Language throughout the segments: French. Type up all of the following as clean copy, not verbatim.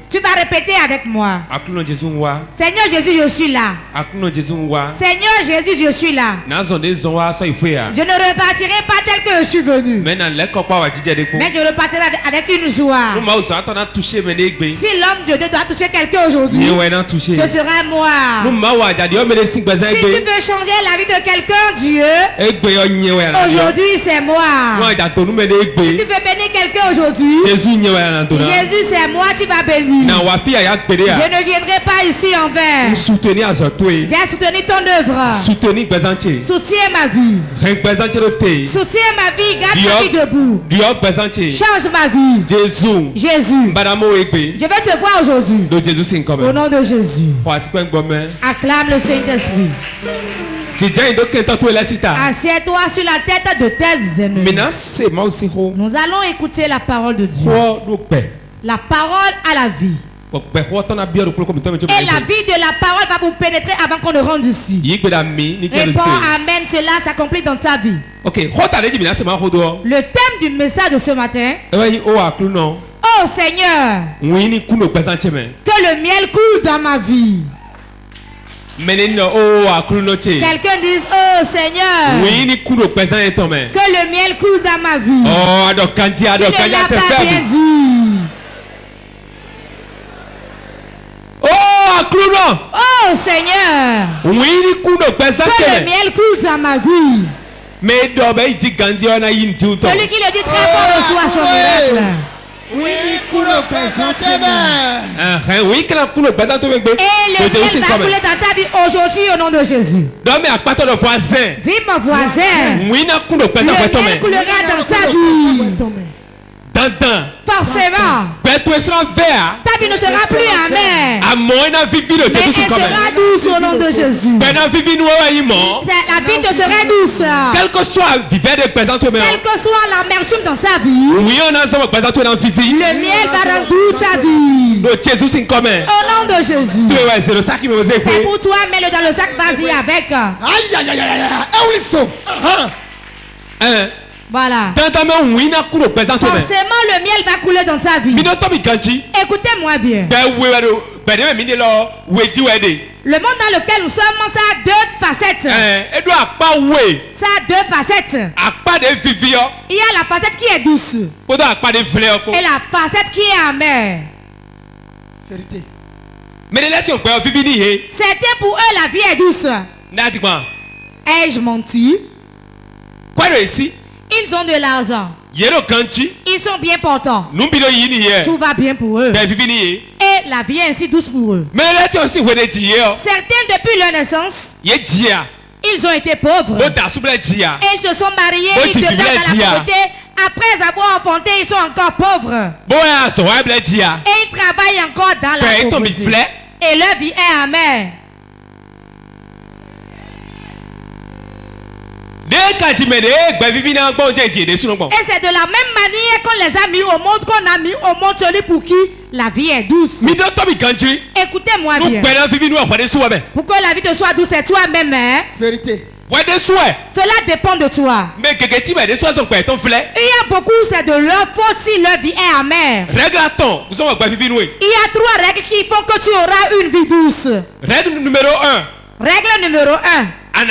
Tu vas répéter avec moi. Seigneur Jésus, je suis là. Seigneur Jésus, je suis là. Je ne repartirai pas tel que je suis venu. Mais je repartirai avec une joie. Si l'homme de Dieu doit toucher quelqu'un aujourd'hui, ce sera moi. Si tu veux changer la vie de quelqu'un, Dieu, aujourd'hui c'est moi. Si tu veux bénir quelqu'un aujourd'hui, Jésus c'est moi, tu vas bénir. Je ne viendrai pas ici en vain. J'ai soutenu ton œuvre. Soutiens ma vie. Soutiens ma vie. Garde ma vie debout. Change ma vie. Jésus. Je vais te voir aujourd'hui. Au nom de Jésus. Acclame le Saint-Esprit. Assieds-toi sur la tête de tes ennemis. Nous allons écouter la parole de Dieu. La parole à la vie. Et la vie de la parole va vous pénétrer avant qu'on ne rentre ici. Réponds amen, cela s'accomplit dans ta vie. Le thème du message de ce matin. Oh Seigneur, que le miel coule dans ma vie. Quelqu'un dise oh Seigneur, que le miel coule dans ma vie. Tu ne l'as pas bien dit. Oh Seigneur, que le miel coule dans ma vie. Celui qui le dit très fort reçoit son miracle. Et le miel va couler dans ta vie aujourd'hui au nom de Jésus. Dis mon voisin, le miel coulera dans ta vie. Forcément, ta vie ne sera plus amère, mais elle sera douce au nom de Jésus. La vie te sera douce. Quelle que soit l'amertume dans ta vie, le miel va rendre douce ta vie. Au nom de Jésus. C'est pour toi, mets-le dans le sac, vas-y avec. Voilà. Forcément, le miel va couler dans ta vie. Écoutez-moi bien. Le monde dans lequel nous sommes, ça a deux facettes. Ça a deux facettes. Il y a la facette qui est douce et la facette qui est amère. C'était pour eux la vie est douce. Ai-je menti? Ils ont de l'argent. Ils sont bien portants. Tout va bien pour eux. Et la vie est ainsi douce pour eux. Certains depuis leur naissance, ils ont été pauvres. Et ils se sont mariés, ils demeurent dans la pauvreté. Après avoir enfanté, ils sont encore pauvres. Et ils travaillent encore dans la pauvreté. Et leur vie est amère. Et c'est de la même manière qu'on les a mis au monde, qu'on a mis au monde celui pour qui la vie est douce. Écoutez-moi bien. Pour que la vie te soit douce, c'est toi-même. Vérité. Cela dépend de toi. Il y a beaucoup, c'est de leur faute si leur vie est amère. Il y a 3 règles qui font que tu auras une vie douce. Règle numéro 1. Tu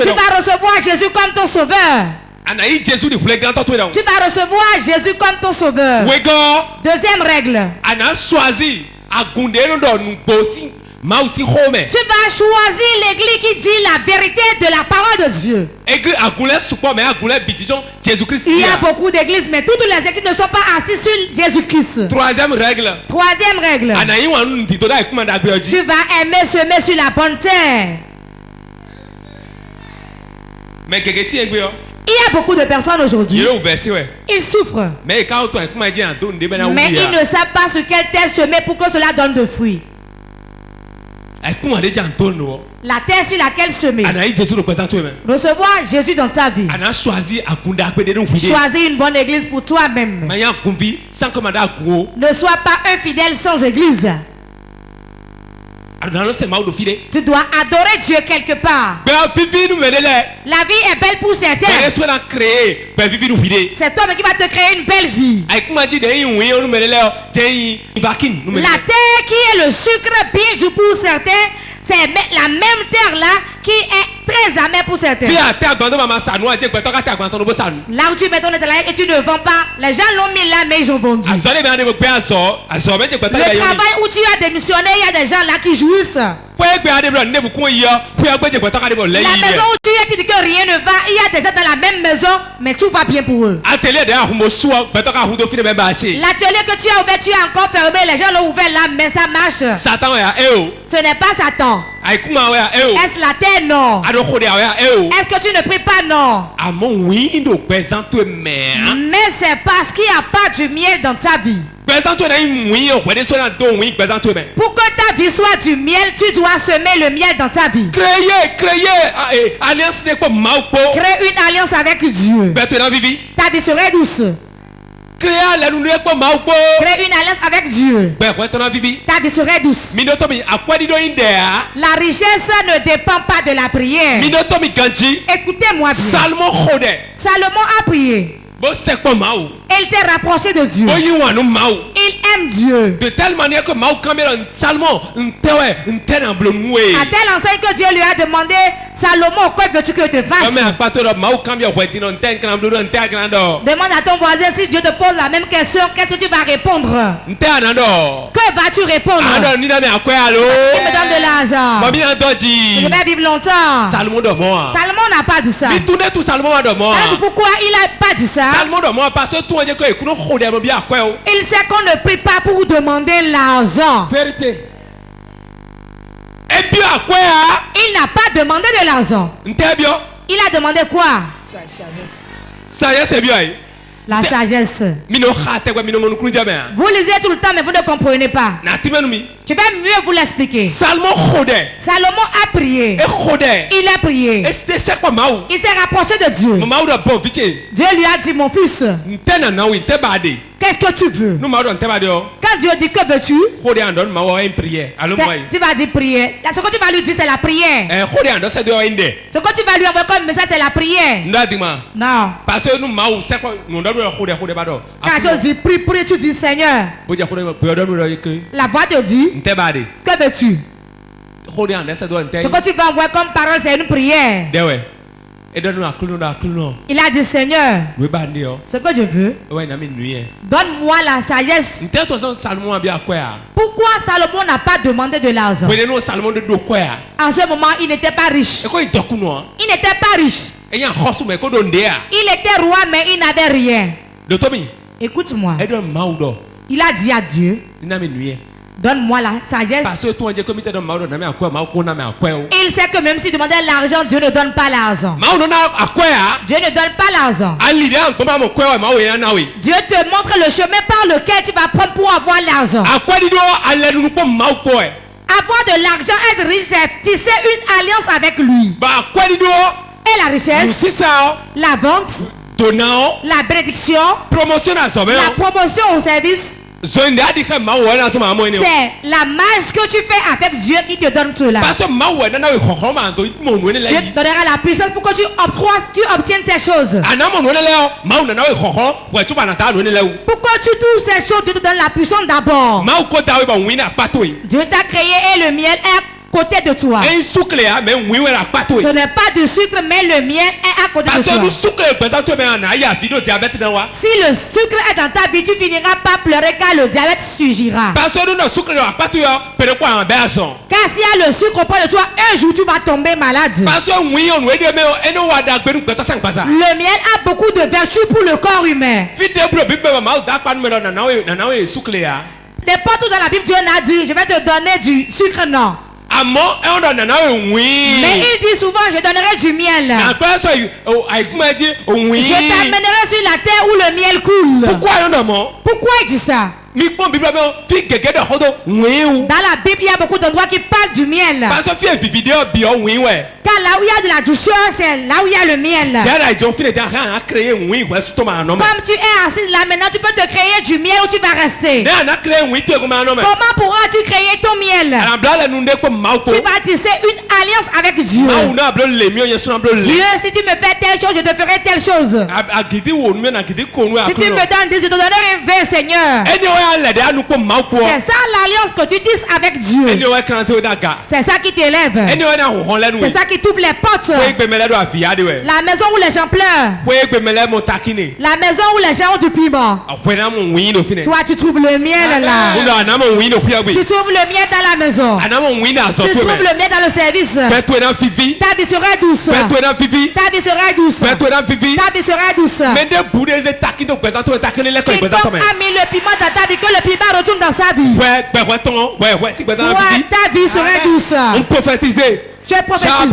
vas recevoir Jésus comme ton sauveur. Tu vas recevoir Jésus comme ton sauveur. Deuxième règle. Tu vas choisir l'église qui dit la vérité de la parole de Dieu. Il y a beaucoup d'églises, mais toutes les églises ne sont pas assises sur Jésus-Christ. Troisième règle. Tu vas aimer semer sur la bonne terre. Il y a beaucoup de personnes aujourd'hui. Ils souffrent. Mais ils ne savent pas sur quelle terre semer pour que cela donne de fruits. La terre sur laquelle semer. Recevoir Jésus dans ta vie. Choisis une bonne église pour toi-même. Ne sois pas un fidèle sans église. Tu dois adorer Dieu quelque part. La vie est belle pour certains. C'est toi qui vas te créer une belle vie. La terre qui est le sucre bien doux pour certains, c'est la même terre là qui est très amère pour certains. Là où tu mets ton intérêt et tu ne vends pas, les gens l'ont mis là mais ils ont vendu. Le travail où tu as démissionné, il y a des gens là qui jouissent. La maison où tu es, tu dis que rien ne va, il y a des gens dans la même maison, mais tout va bien pour eux. L'atelier que tu as ouvert, tu as encore fermé, les gens l'ont ouvert là, mais ça marche. Ce n'est pas Satan. Est-ce la terre? Non. Est-ce que tu ne pries pas? Non. Mais c'est parce qu'il n'y a pas du miel dans ta vie. Pour que ta vie soit du miel, tu dois semer le miel dans ta vie. Créer une alliance avec Dieu. Ta vie serait douce. Créer une alliance avec Dieu. Ta vie serait douce. La richesse ne dépend pas de la prière. Écoutez-moi bien. Salomon a prié. Il s'est rapproché de Dieu. Il aime Dieu. De telle manière que Salomon, à telle enseigne que Dieu lui a demandé, Salomon, quoi veux-tu que je te fasse? Demande à ton voisin, si Dieu te pose la même question, qu'est-ce que tu vas répondre? Que vas-tu répondre? Il me donne de l'argent. Je vais vivre longtemps. Salomon n'a pas dit ça. Pourquoi il n'a pas dit ça? Il sait qu'on ne prie pas pour demander l'argent. Vérité. Il n'a pas demandé de l'argent. Il a demandé quoi? Sagesse. La sagesse. Vous lisez tout le temps mais vous ne comprenez pas. Je vais mieux vous l'expliquer. Salomon a prié. Il a prié. Il s'est rapproché de Dieu. Dieu lui a dit, mon fils, qu'est-ce que tu veux? Quand Dieu dit que veux-tu? Tu vas dire prière. Ce que tu vas lui dire c'est la prière. Ce que tu vas lui envoyer comme message c'est la prière. Non. Parce que quand je dis prie, tu dis Seigneur. La voix te dit, que veux-tu? Ce que tu vas envoyer comme parole c'est une prière. Il a dit Seigneur, ce que je veux, donne-moi la sagesse. Pourquoi Salomon n'a pas demandé de l'argent? En ce moment il n'était pas riche. Il n'était pas riche. Il était roi mais il n'avait rien. Écoute-moi. Il a dit à Dieu, donne-moi la sagesse. Il sait que même s'il demandait l'argent, Dieu ne donne pas l'argent. Dieu ne donne pas l'argent. Dieu te montre le chemin par lequel tu vas prendre pour avoir l'argent. Avoir de l'argent, être riche, c'est tisser une alliance avec lui. Et la richesse, la vente, la bénédiction, la promotion au service. C'est la marche que tu fais avec Dieu qui te donne cela. Dieu te donnera la puissance pour que tu obtiennes ces choses. Pour que tu touches ces choses, Dieu te donne la puissance d'abord. Dieu t'a créé et le miel est côté de toi. Ce n'est pas du sucre mais le miel est à côté de toi. Si le sucre est dans ta vie, tu finiras par pleurer car le diabète surgira. Car s'il y a le sucre auprès de toi, un jour tu vas tomber malade. Le miel a beaucoup de vertus pour le corps humain. N'importe où dans la Bible, Dieu n'a dit je vais te donner du sucre, non. Mais il dit souvent je donnerai du miel. Je t'amènerai sur la terre où le miel coule. Pourquoi il dit ça? la Bible, il y a beaucoup d'endroits qui parlent du miel. Car là où il y a de la douceur, c'est là où il y a le miel. Comme tu es assis là maintenant, tu peux te créer du miel où tu vas rester. Comment pourras-tu créer ton miel? Tu vas tisser une alliance avec Dieu. Dieu, si tu me fais telle chose, je te ferai telle chose. Si tu me donnes 10, je te donnerai 20, Seigneur. C'est ça l'alliance que tu tisses avec Dieu. C'est ça qui t'élève. C'est ça qui t'ouvre les portes. La maison où les gens pleurent. La maison où les gens ont du piment. Toi, tu trouves le miel là. Tu trouves le miel dans la maison. Tu trouves le miel dans le service. Ta vie sera douce. Ta vie sera douce. Ta vie sera douce. Quiconque a mis le piment dans ta vie, que le piment retourne dans sa vie. Toi, ta vie sera douce. On prophétise. Je prophétise.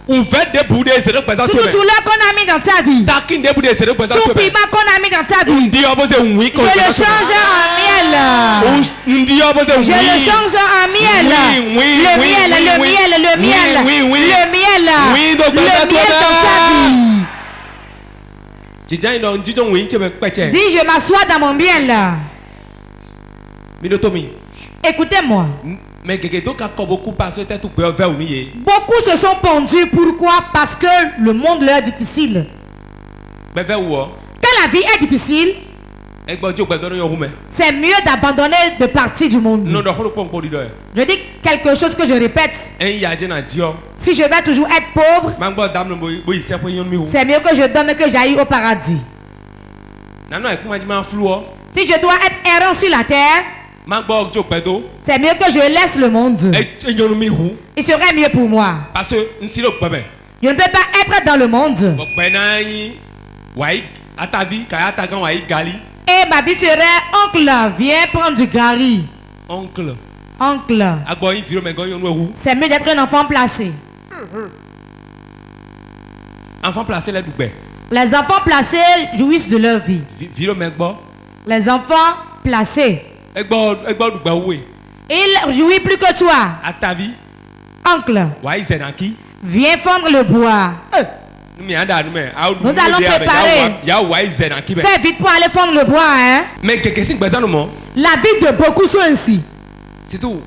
Tout douleur qu'on a mis dans ta vie. Tout piment qu'on a mis dans ta vie. Je le change en miel. Je le change en miel. Le miel, le miel, le miel. Le miel. Le miel dans ta vie. Dis, je m'assois dans mon miel. Écoutez-moi. Beaucoup se sont pendus. Pourquoi? Parce que le monde leur est difficile. Quand la vie est difficile, c'est mieux d'abandonner de partir du monde. Je dis quelque chose que je répète. Si je vais toujours être pauvre, c'est mieux que je donne et que j'aille au paradis. Si je dois être errant sur la terre, c'est mieux que je laisse le monde. Il serait mieux pour moi. Je ne peux pas être dans le monde. Et ma vie serait oncle, viens prendre du gari. Oncle. C'est mieux d'être un enfant placé. Les enfants placés jouissent de leur vie. Les enfants placés, il jouit plus que toi. Oncle, viens fendre le bois. Nous allons préparer. Fais vite pour aller fendre le bois, hein? La vie de beaucoup sont ainsi. Surtout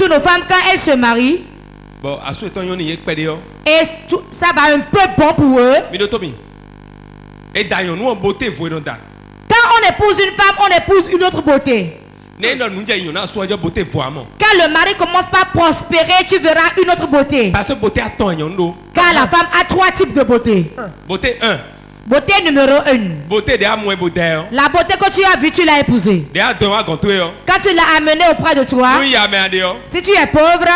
nos femmes quand elles se marient. Et ça va un peu bon pour eux. Quand on épouse une femme, on épouse une autre beauté. Quand le mari commence par prospérer, tu verras une autre beauté. Car la femme a 3 types de beauté. Beauté 1. Beauté numéro 1. La beauté que tu as vue, tu l'as épousée. Quand tu l'as amenée auprès de toi, si tu es pauvre,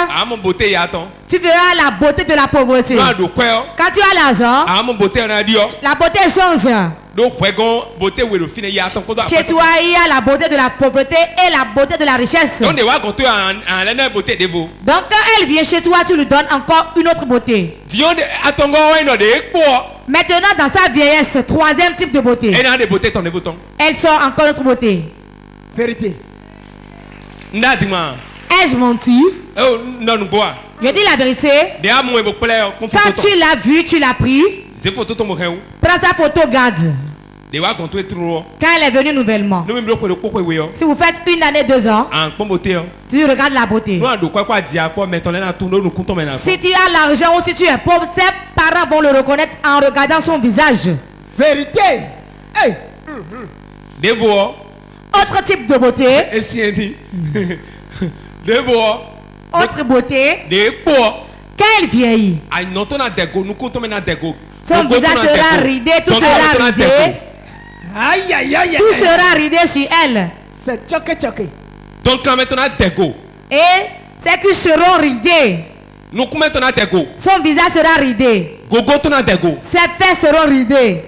tu verras la beauté de la pauvreté. Quand tu as l'argent, la beauté change. Chez toi, il y a la beauté de la pauvreté et la beauté de la richesse. Donc quand elle vient chez toi, tu lui donnes encore une autre beauté. Maintenant, dans sa vieillesse, 3e type de beauté. Elle sort encore une autre beauté. Vérité. Ai-je menti? Je dis la vérité. Quand tu l'as vu, tu l'as pris. Prends sa photo, garde. Quand elle est venue nouvellement, si vous faites 1 année, 2 ans, tu regardes la beauté. Si tu as l'argent ou si tu es pauvre, ses parents vont le reconnaître en regardant son visage. Vérité. Hey. Autre type de beauté. Autre beauté. Quand elle vieillit, son visage sera ridé, tout sera ridé. Aïe, aïe, aïe, tout sera ridé sur elle. C'est choqué. Donc maintenant et c'est qu'ils seront ridés. Son visage sera ridé. Ses fesses seront ridées.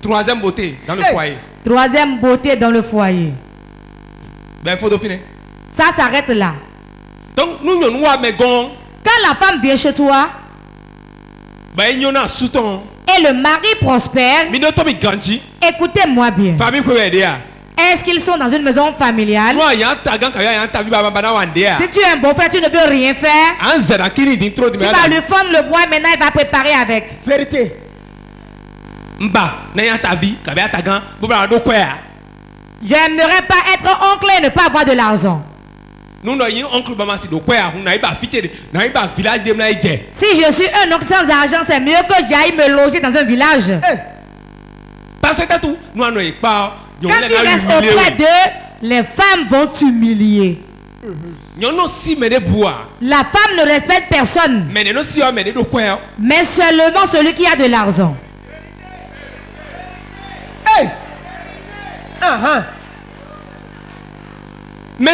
3e beauté dans le foyer. 3e beauté dans le foyer. Ça s'arrête là. Donc quand la femme vient chez toi, Et le mari prospère. Écoutez-moi bien. Est-ce qu'ils sont dans une maison familiale? Si tu es un beau frère, tu ne peux rien faire. Tu vas lui fendre le bois, maintenant il va préparer avec. Vérité. J'aimerais pas être oncle et ne pas avoir de l'argent. Si je suis un oncle sans argent, c'est mieux que j'aille me loger dans un village. Quand tu restes auprès d'eux, les femmes vont t'humilier. La femme ne respecte personne, mais seulement celui qui a de l'argent. Il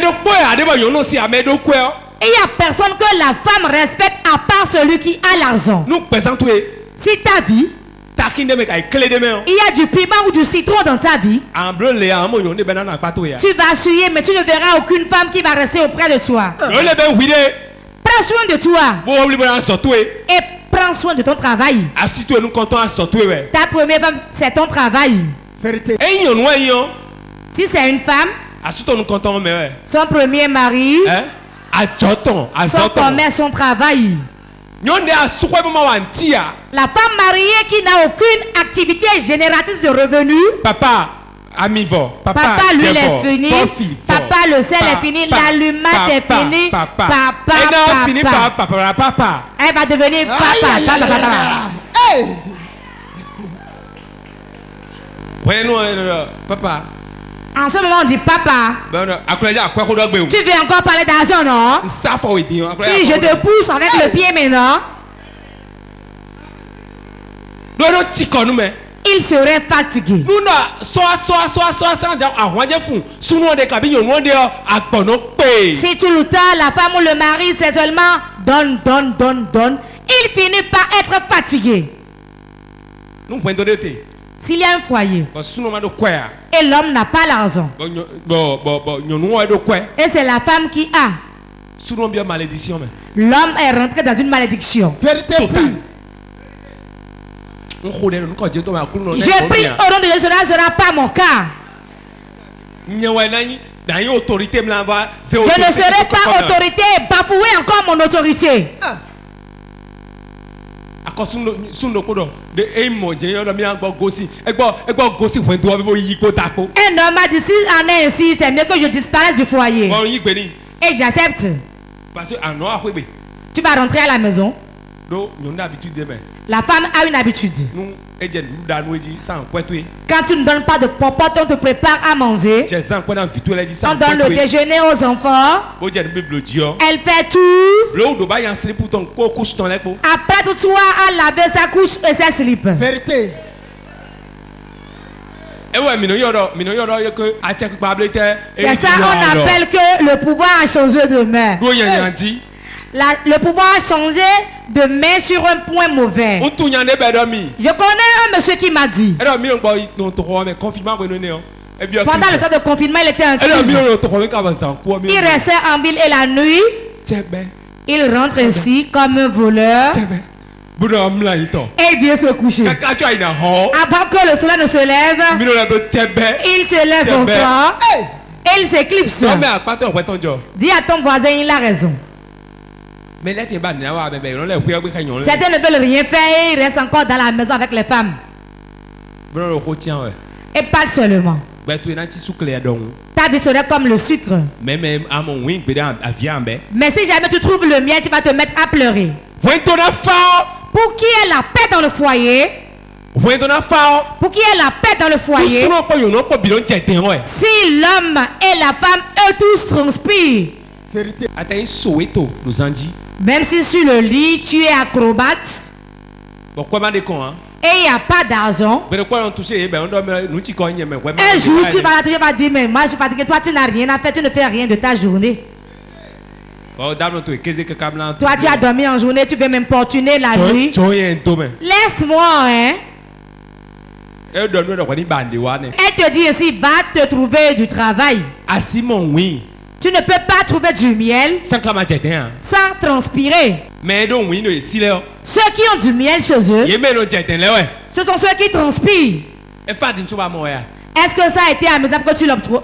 n'y a personne que la femme respecte à part celui qui a l'argent. Si ta vie, il y a du piment ou du citron dans ta vie, tu vas suyer, mais tu ne verras aucune femme qui va rester auprès de toi. Prends soin de toi et prends soin de ton travail. Ta première femme, c'est ton travail. Si c'est une femme, son premier mari, son commerce, son travail. La femme mariée qui n'a aucune activité génératrice de revenus. Papa, l'huile est finie. Papa, le sel est fini. L'allumette est finie. Papa. Elle va devenir papa. Papa. En ce moment, on dit papa. Tu veux encore parler d'argent, non? Si je te pousse avec le pied maintenant, il serait fatigué. Si tout le temps, la femme ou le mari, c'est seulement donne, il finit par être fatigué. S'il y a un foyer et l'homme n'a pas l'argent, et c'est la femme qui a, l'homme est rentré dans une malédiction. Vérité. Je prie au nom de Dieu, cela ne sera pas mon cas. Je ne serai pas autorité et bafouer encore mon autorité. Un homme a dit, si en est ainsi, c'est mieux que je disparaisse du foyer. Et j'accepte. Tu vas rentrer à la maison. La femme a une habitude. Quand tu ne donnes pas de popote, on te prépare à manger. On donne le déjeuner aux enfants. Elle fait tout. Après tout, toi à laver sa couche et ses slips. Vérité. C'est ça on appelle que le pouvoir a changé de main. Le pouvoir a changé de main sur un point mauvais. Je connais un monsieur qui m'a dit, pendant le temps de confinement, il était en crise. Il restait en ville et la nuit, il rentre ainsi comme un voleur. Et il vient se coucher. Avant que le soleil ne se lève, il se lève encore et il s'éclipse. Dis à ton voisin, il a raison. Certains ne veulent rien faire et ils restent encore dans la maison avec les femmes. Et pas seulement. Ta vie serait comme le sucre. Mais si jamais tu trouves le miel, tu vas te mettre à pleurer. Pour qui est la paix dans le foyer? Pour qui est la paix dans le foyer? Si l'homme et la femme, eux tous transpirent. Même si sur le lit, tu es acrobate. Et il n'y a pas d'argent. Un jour, tu vas là, tu vas dire, mais moi je suis fatigué. Toi, tu n'as rien à faire, tu ne fais rien de ta journée. Toi, tu as dormi en journée, tu veux m'importuner la nuit. Laisse-moi, hein. Elle te dit ainsi, va te trouver du travail. Tu ne peux pas trouver du miel sans transpirer. Ceux qui ont du miel chez eux, ce sont ceux qui transpirent. Est-ce que ça a été amusant que tu l'obtiennes?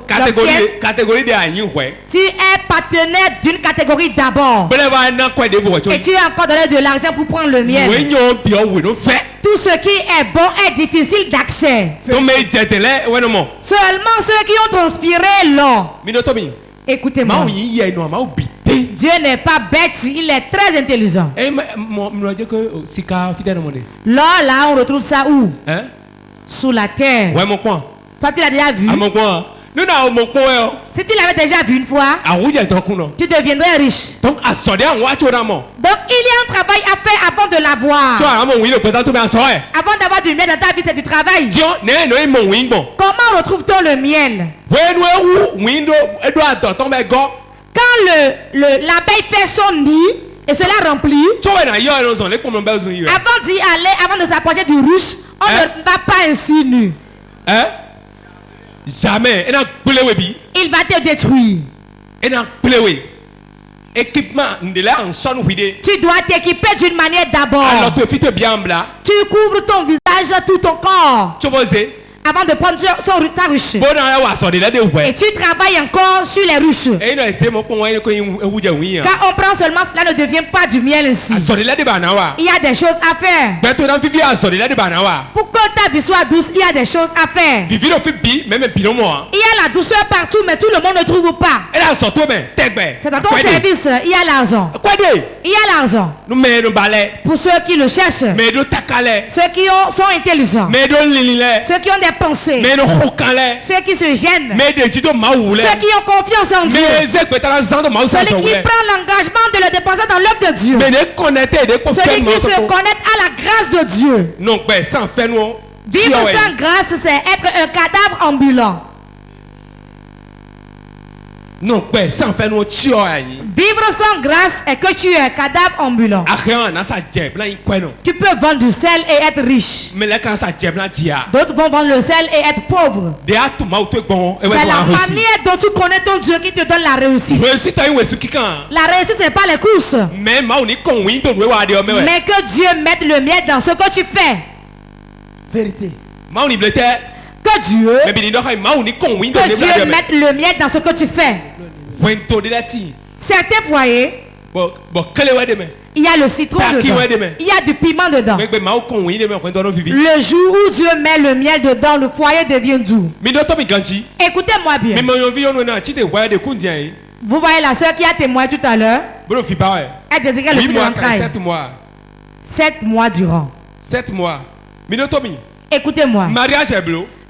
Tu es partenaire d'une catégorie d'abord. Et tu as encore donné de l'argent pour prendre le miel. Tout ce qui est bon est difficile d'accès. Seulement ceux qui ont transpiré l'ont. Écoutez-moi. Dieu n'est pas bête, il est très intelligent. Là, on retrouve ça où? Sous la terre. Toi, tu l'as déjà vu? Si tu l'avais déjà vu une fois, tu deviendrais riche. Donc, il y a un travail à faire avant de l'avoir. Avant d'avoir du miel dans ta vie, c'est du travail. Comment retrouve-t-on le miel? Quand l'abeille fait son nid et cela remplit, avant d'y aller, avant de s'approcher du ruche, on ne va pas ainsi nu. Jamais. Il va te détruire. Tu dois t'équiper d'une manière d'abord. Tu couvres ton visage, tout ton corps. Avant de prendre sa ruche. Et tu travailles encore sur les ruches. Quand on prend seulement, cela ne devient pas du miel ainsi. Il y a des choses à faire. Pour que ta vie soit douce, il y a des choses à faire. Il y a la douceur partout, mais tout le monde ne trouve pas. C'est dans ton service, il y a l'argent. Il y a l'argent. Pour ceux qui le cherchent. Ceux qui sont intelligents. Ceux qui ont des pensées. Ceux qui se gênent. Ceux qui ont confiance en Dieu. Celui qui prend l'engagement de le déposer dans l'œuvre de Dieu. Celui qui se connecte à la grâce de Dieu. Vivre sans grâce, c'est être un cadavre ambulant. Vivre sans grâce est que tu es un cadavre ambulant. Tu peux vendre du sel et être riche. D'autres vont vendre le sel et être pauvres. C'est la manière dont tu connais ton Dieu qui te donne la réussite. La réussite, c'est pas les courses. Mais que Dieu mette le miel dans ce que tu fais. Vérité. Que Dieu mette le miel dans ce que tu fais. Certains foyers, il y a le citron dedans. Il y a du piment dedans. Le jour où Dieu met le miel dedans, le foyer devient doux. Écoutez-moi bien. Vous voyez la soeur qui a témoigné tout à l'heure. Elle désirait le fruit de l'entraille. 7 mois durant. 7 mois. Écoutez-moi.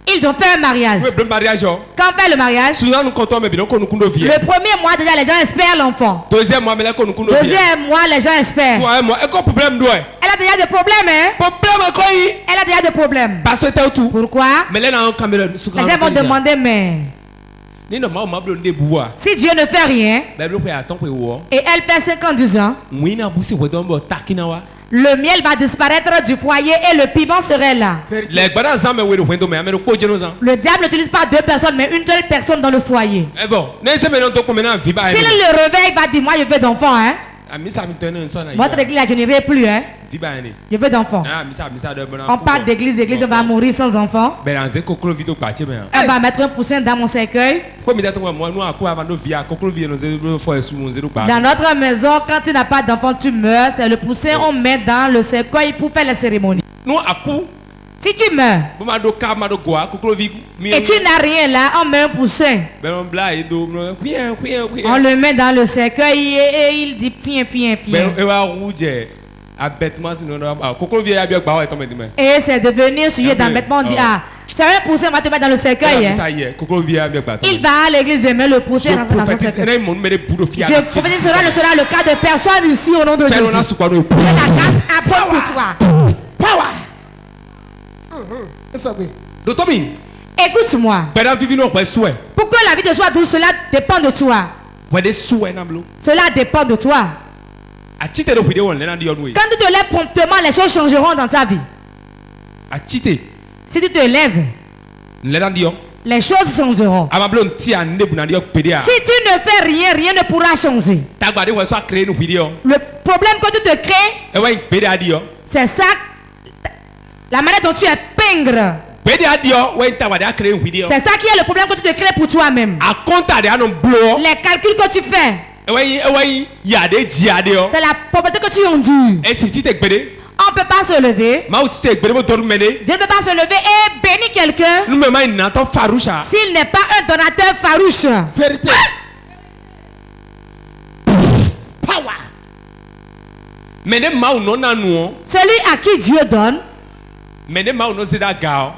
Ils ont fait un mariage. Quand on fait le mariage, le premier mois déjà les gens espèrent l'enfant. Deuxième mois les gens espèrent. Elle a déjà des problèmes, hein? Elle a déjà des problèmes. Pourquoi? Les gens vont demander mais si Dieu ne fait rien et elle fait 50 ans, le miel va disparaître du foyer et le piment serait là. Le diable n'utilise pas 2 personnes mais une seule personne dans le foyer. Si le réveil va dire moi je veux d'enfants, hein? Votre église je ne veux plus, hein? Je veux d'enfants. On parle d'église, l'église va mourir sans enfants. Elle va mettre un poussin dans mon cercueil. Dans notre maison, quand tu n'as pas d'enfant, tu meurs. C'est le poussin on met dans le cercueil pour faire la cérémonie. Si tu meurs et tu n'as rien là, on met un poussin. On le met dans le cercueil et il dit pien. Et c'est devenu sujet d'embêtement. On dit c'est un poussin, on va te mettre dans le cercueil. Il va à l'église et met le poussin dans son cercueil. Je prophétise sera le cas de personne ici au nom de Jésus. C'est la grâce à bonne pour toi. Power. Écoute-moi. Pour que la vie te soit douce, cela dépend de toi. Cela dépend de toi. Quand tu te lèves promptement, les choses changeront dans ta vie. Si tu te lèves les choses changeront. Si tu ne fais rien, rien ne pourra changer. Le problème que tu te crées, c'est ça, la manière dont tu es pingre. C'est ça qui est le problème que tu te crées pour toi-même. Les calculs que tu fais, c'est la pauvreté que tu endures. On ne peut pas se lever. Dieu ne peut pas se lever et bénir quelqu'un s'il n'est pas un donateur farouche. Vérité. Power. Celui à qui Dieu donne,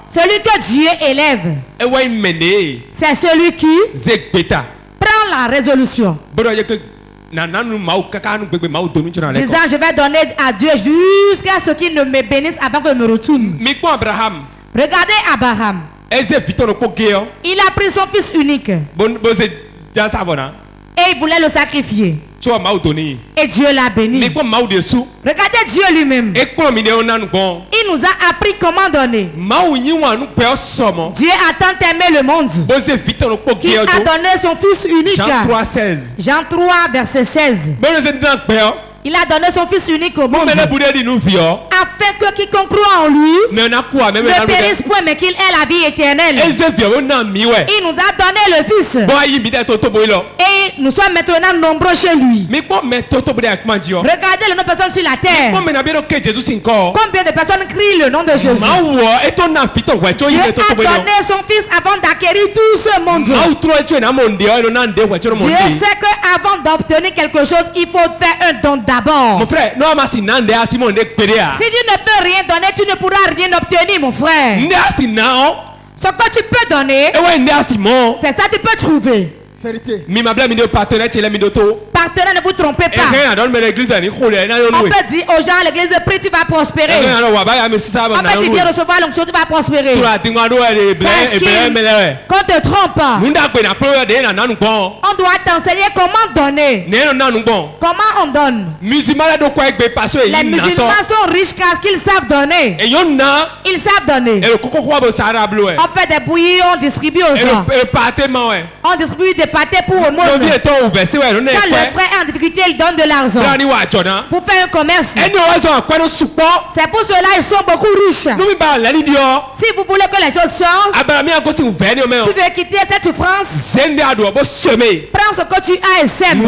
celui que Dieu élève, c'est celui qui prend la résolution. Disant, je vais donner à Dieu jusqu'à ce qu'il ne me bénisse avant que je me retourne. Regardez Abraham. Il a pris son fils unique. Et il voulait le sacrifier. Et Dieu l'a béni. Regardez Dieu lui-même. Il nous a appris comment donner. Dieu a tant aimé le monde qu'il a donné son fils unique. Jean 3, verset 16. Il a donné son fils unique au monde afin que quiconque croit en lui ne périsse point mais qu'il ait la vie éternelle. Il nous a donné le fils. Et nous sommes maintenant nombreux chez lui. Regardez le nombre de personnes sur la terre. Combien de personnes crient le nom de Jésus? Dieu a donné son fils avant d'acquérir tout ce monde. Dieu sait qu'avant d'obtenir quelque chose, il faut faire un don d'abord. Mon frère, si tu ne peux rien donner, tu ne pourras rien obtenir, mon frère. Ce que tu peux donner, c'est ça que tu peux trouver. Partenaire, ne vous trompez pas. On peut dire aux gens, l'église prie, tu vas prospérer. On peut dire, viens recevoir l'onction, tu vas prospérer. Qu'on te trompe. On doit t'enseigner comment donner. Comment on donne. Les musulmans sont riches parce qu'ils savent donner. Ils savent donner. On fait des bouillies, on distribue aux gens. On distribue des pâtés pour le monde. Quand le frère est en difficulté, il donne de l'argent pour faire un commerce. C'est pour cela qu'ils sont beaucoup riches. Si vous voulez que les choses changent, tu veux quitter cette souffrance, prends ce que tu as et sème.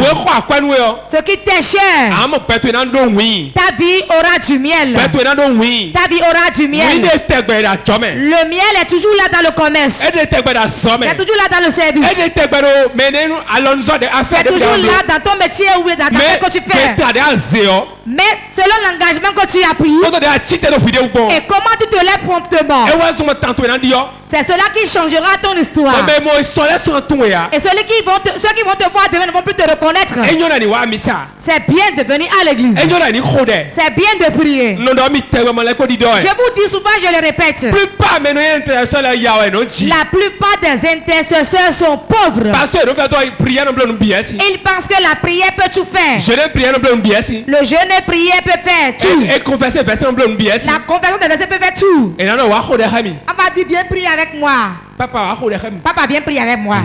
Ce qui t'est cher. Ta vie aura du miel. Ta vie aura du miel. Le miel est toujours là dans le commerce. Il est toujours là dans le service. C'est toujours là dans ton métier ou dans ta vie que tu fais. Mais selon l'engagement que tu as pris et comment tu te lèves promptement, c'est cela qui changera ton histoire. Et ceux qui vont te voir demain ne vont plus te reconnaître. C'est bien de venir à l'église. C'est bien de prier. Je vous dis souvent, je le répète. La plupart des intercesseurs sont pauvres. Ils pensent que la prière peut tout faire. Le jeûne et prière peut faire tout. La confession des versets peut faire tout. On va dire, viens prier avec moi. Papa, viens prier avec moi.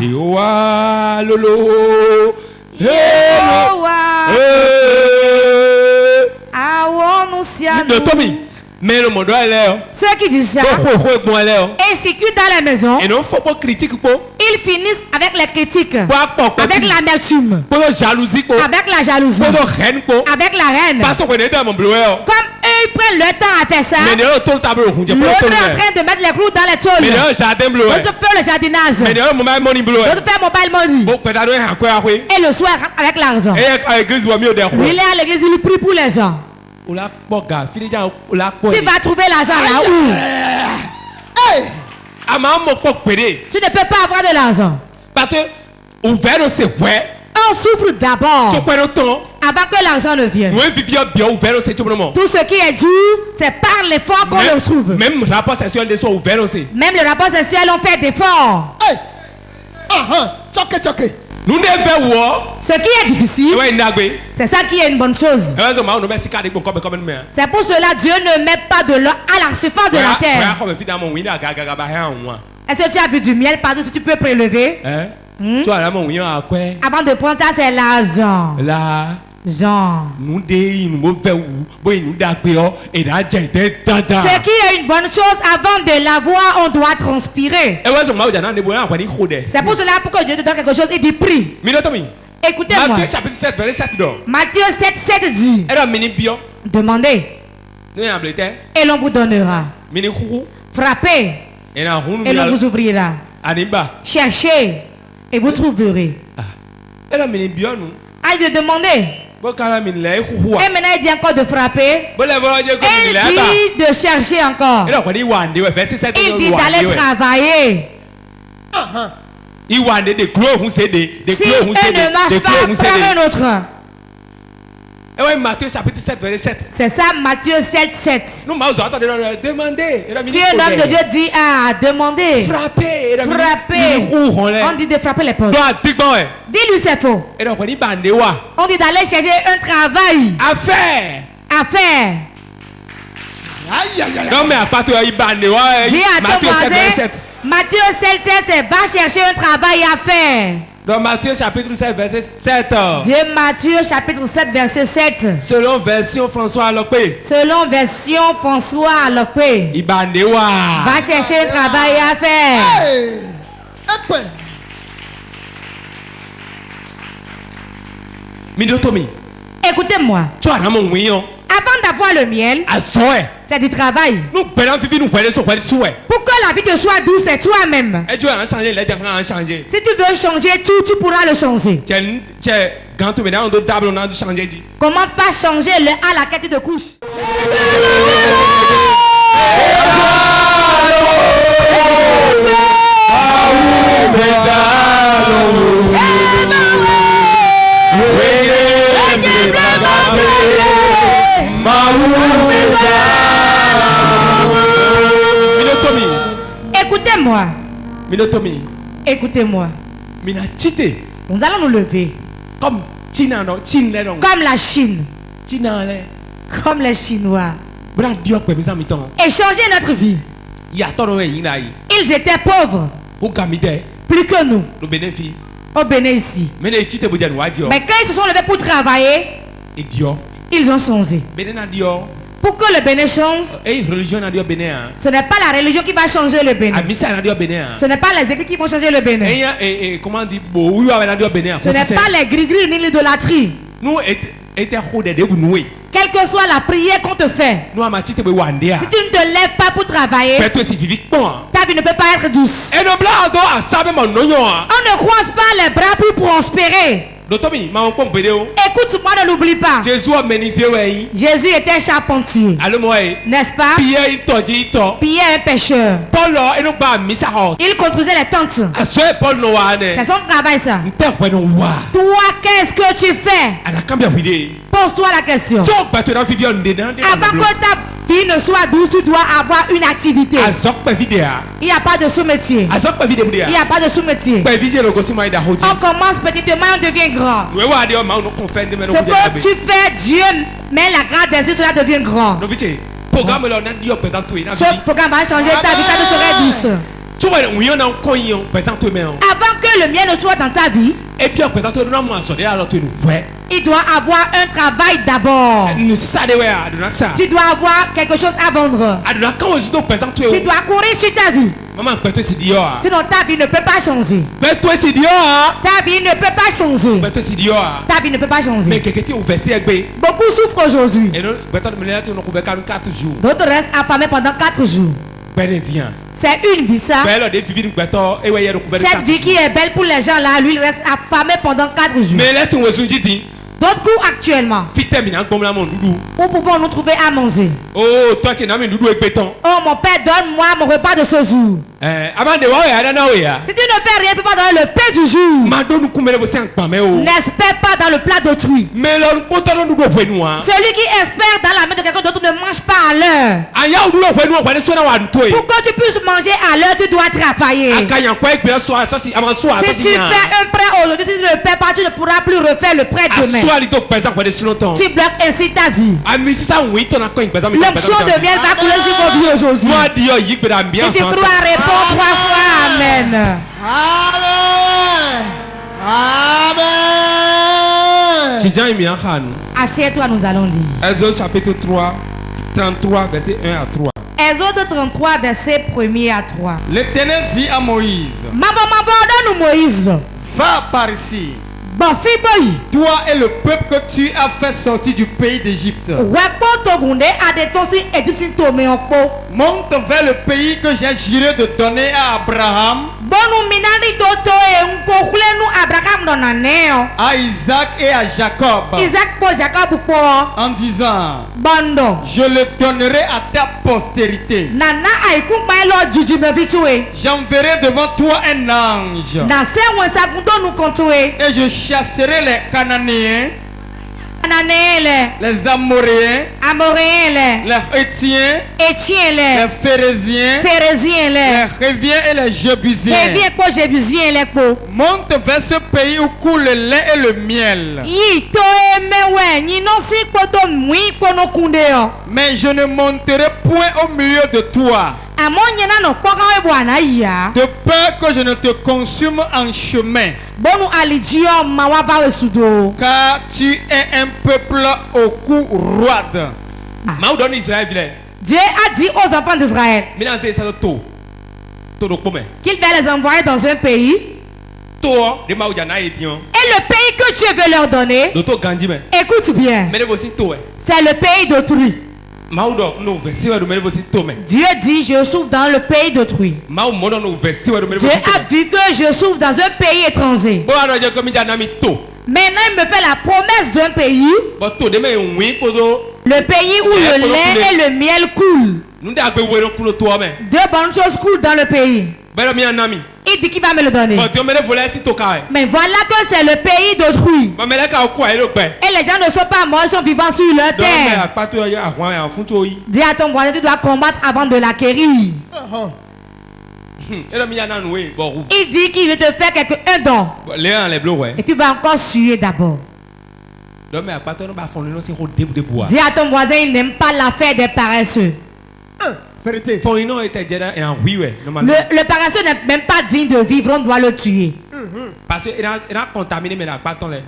Ceux qui disent ça et circulent dans la maison, ils finissent avec les critiques, avec l'amertume, avec la jalousie, avec la haine. Comme eux ils prennent le temps à faire ça, l'autre est en train de mettre les clous dans les tôles, l'autre fait le jardinage, l'autre fait mobile money, et le soir avec l'argent. Il est à l'église, il prie pour les gens. Tu vas trouver l'argent là où? Tu ne peux pas avoir de l'argent. Parce que on souffre d'abord avant que l'argent ne vienne. Tout ce qui est dû, c'est par l'effort qu'on le trouve. Même le rapport sexuel, on fait d'efforts. Ce qui est difficile, c'est ça qui est une bonne chose. C'est pour cela Dieu ne met pas de l'or à la surface de la terre. Est-ce que tu as vu du miel partout si tu peux prélever? Avant de prendre ça, c'est l'argent. Jean. Ce qui est une bonne chose, avant de l'avoir, on doit transpirer. C'est pour cela que Dieu te donne quelque chose et dit prie. Écoutez-moi. Matthieu chapitre 7, verset 7. Matthieu 7, 7 dit. Demandez. Et l'on vous donnera. Frappez. Et l'on vous ouvrira. Cherchez. Et vous trouverez. Ah, il demander. Et maintenant il dit encore de frapper. Et il dit de chercher encore. Il dit d'aller travailler. Si elle ne marche pas, prends un autre. Matthieu chapitre 7, verset 7. C'est ça, Matthieu 7, 7. Si un homme de Dieu dit demander, frapper, on dit de frapper les portes. Dis-lui c'est faux. On dit d'aller chercher un travail. À faire. Non mais à part toi, dis à ton voisin, Matthieu 7, 7, c'est va chercher un travail à faire. Dans Matthieu chapitre 7, verset 7. Dieu Matthieu chapitre 7, verset 7. Selon version François Alopé. Va chercher un travail à faire. Écoutez-moi. Avant d'avoir le miel, c'est du travail. Pour que la vie te soit douce, c'est toi-même. Si tu veux changer tout, tu pourras le changer. Commence par changer le à la quête de couche. Écoutez-moi. Nous allons nous lever. Comme la Chine. Comme les Chinois. Et changer notre vie. Ils étaient pauvres. Plus que nous. Au Bénin ici. Mais quand ils se sont levés pour travailler, ils ont changé. Pour que le Bénin change, ce n'est pas la religion qui va changer le Bénin. Ce n'est pas les églises qui vont changer le Bénin. Ce n'est pas les gris-gris ni l'idolâtrie. Quelle que soit la prière qu'on te fait, si tu ne te lèves pas pour travailler, ta vie ne peut pas être douce. On ne croise pas les bras pour prospérer. Écoute-moi, ne l'oublie pas. Jésus était charpentier. N'est-ce pas? Pierre un pêcheur. Il construisait les tentes. C'est son travail ça. Toi, qu'est-ce que tu fais? Pose-toi la question. Avant que ta vie ne soit douce, tu dois avoir une activité. Il n'y a pas de sous-métier. Il n'y a pas de sous-métier. On commence petitement, on devient grand. Ce que tu fais, Dieu met la grâce des yeux, cela devient grand. Ce programme va changer ta vie, ta vie serait douce. Avant que le mien ne soit dans ta vie, il doit avoir un travail d'abord. Tu dois avoir quelque chose à vendre. Tu dois courir sur ta vie. Sinon ta vie ne peut pas changer. Ta vie ne peut pas changer. Ta vie ne peut pas changer. Beaucoup souffrent aujourd'hui. D'autres restent affamés pendant 4 jours. C'est une vie ça. Cette vie qui est belle pour les gens là, lui il reste affamé pendant 4 jours. D'autres coups actuellement. Où pouvons-nous trouver à manger? Oh mon père, donne-moi mon repas de ce jour. Si tu ne fais rien, tu ne peux pas donner le pain du jour. N'espère pas dans le plat d'autrui. Celui qui espère dans la main de quelqu'un d'autre ne mange pas à l'heure. Pour que tu puisses manger à l'heure, tu dois travailler. Si tu fais un prêt aujourd'hui, si tu ne le paies pas, tu ne pourras plus refaire le prêt demain. Tu bloques ainsi ta vie. L'onction de miel va couler sur vos vies aujourd'hui. Si tu crois, réponds Répondons 3 fois Amen. Amen. Assieds-toi, nous allons lire. Exode chapitre 3, 33, verset 1 à 3. Exode 33, verset 1er à 3. L'Éternel dit à Moïse, Moïse, va par ici. Toi et le peuple que tu as fait sortir du pays d'Égypte. Monte vers le pays que j'ai juré de donner à Abraham, à Isaac et à Jacob, en disant, je le donnerai à ta postérité. J'enverrai devant toi un ange, et je chasserai les Cananéens, les Amoréens, les Hétiens, les Phérésiens, les Réviens et les Jébusiens. Monte vers ce pays où coule le lait et le miel. Mais je ne monterai point au milieu de toi, de peur que je ne te consume en chemin, car tu es un peuple au cou roide. Dieu a dit aux enfants d'Israël qu'il va les envoyer dans un pays, et le pays que Dieu veut leur donner, écoute bien, c'est le pays d'autrui. Dieu dit, je souffre dans le pays d'autrui. Dieu a vu que je souffre dans un pays étranger. Maintenant, il me fait la promesse d'un pays, le pays où le lait et le miel coulent. Deux bonnes choses coulent dans le pays. Il dit qu'il va me le donner. Mais voilà que c'est le pays d'autrui. Et les gens ne sont pas morts, ils sont vivants sur leur terre. Dis à ton voisin, tu dois combattre avant de l'acquérir. Il dit qu'il veut te faire un don. Et tu vas encore suer d'abord. Dis à ton voisin, il n'aime pas l'affaire des paresseux. Le paresseux n'est même pas digne de vivre, on doit le tuer.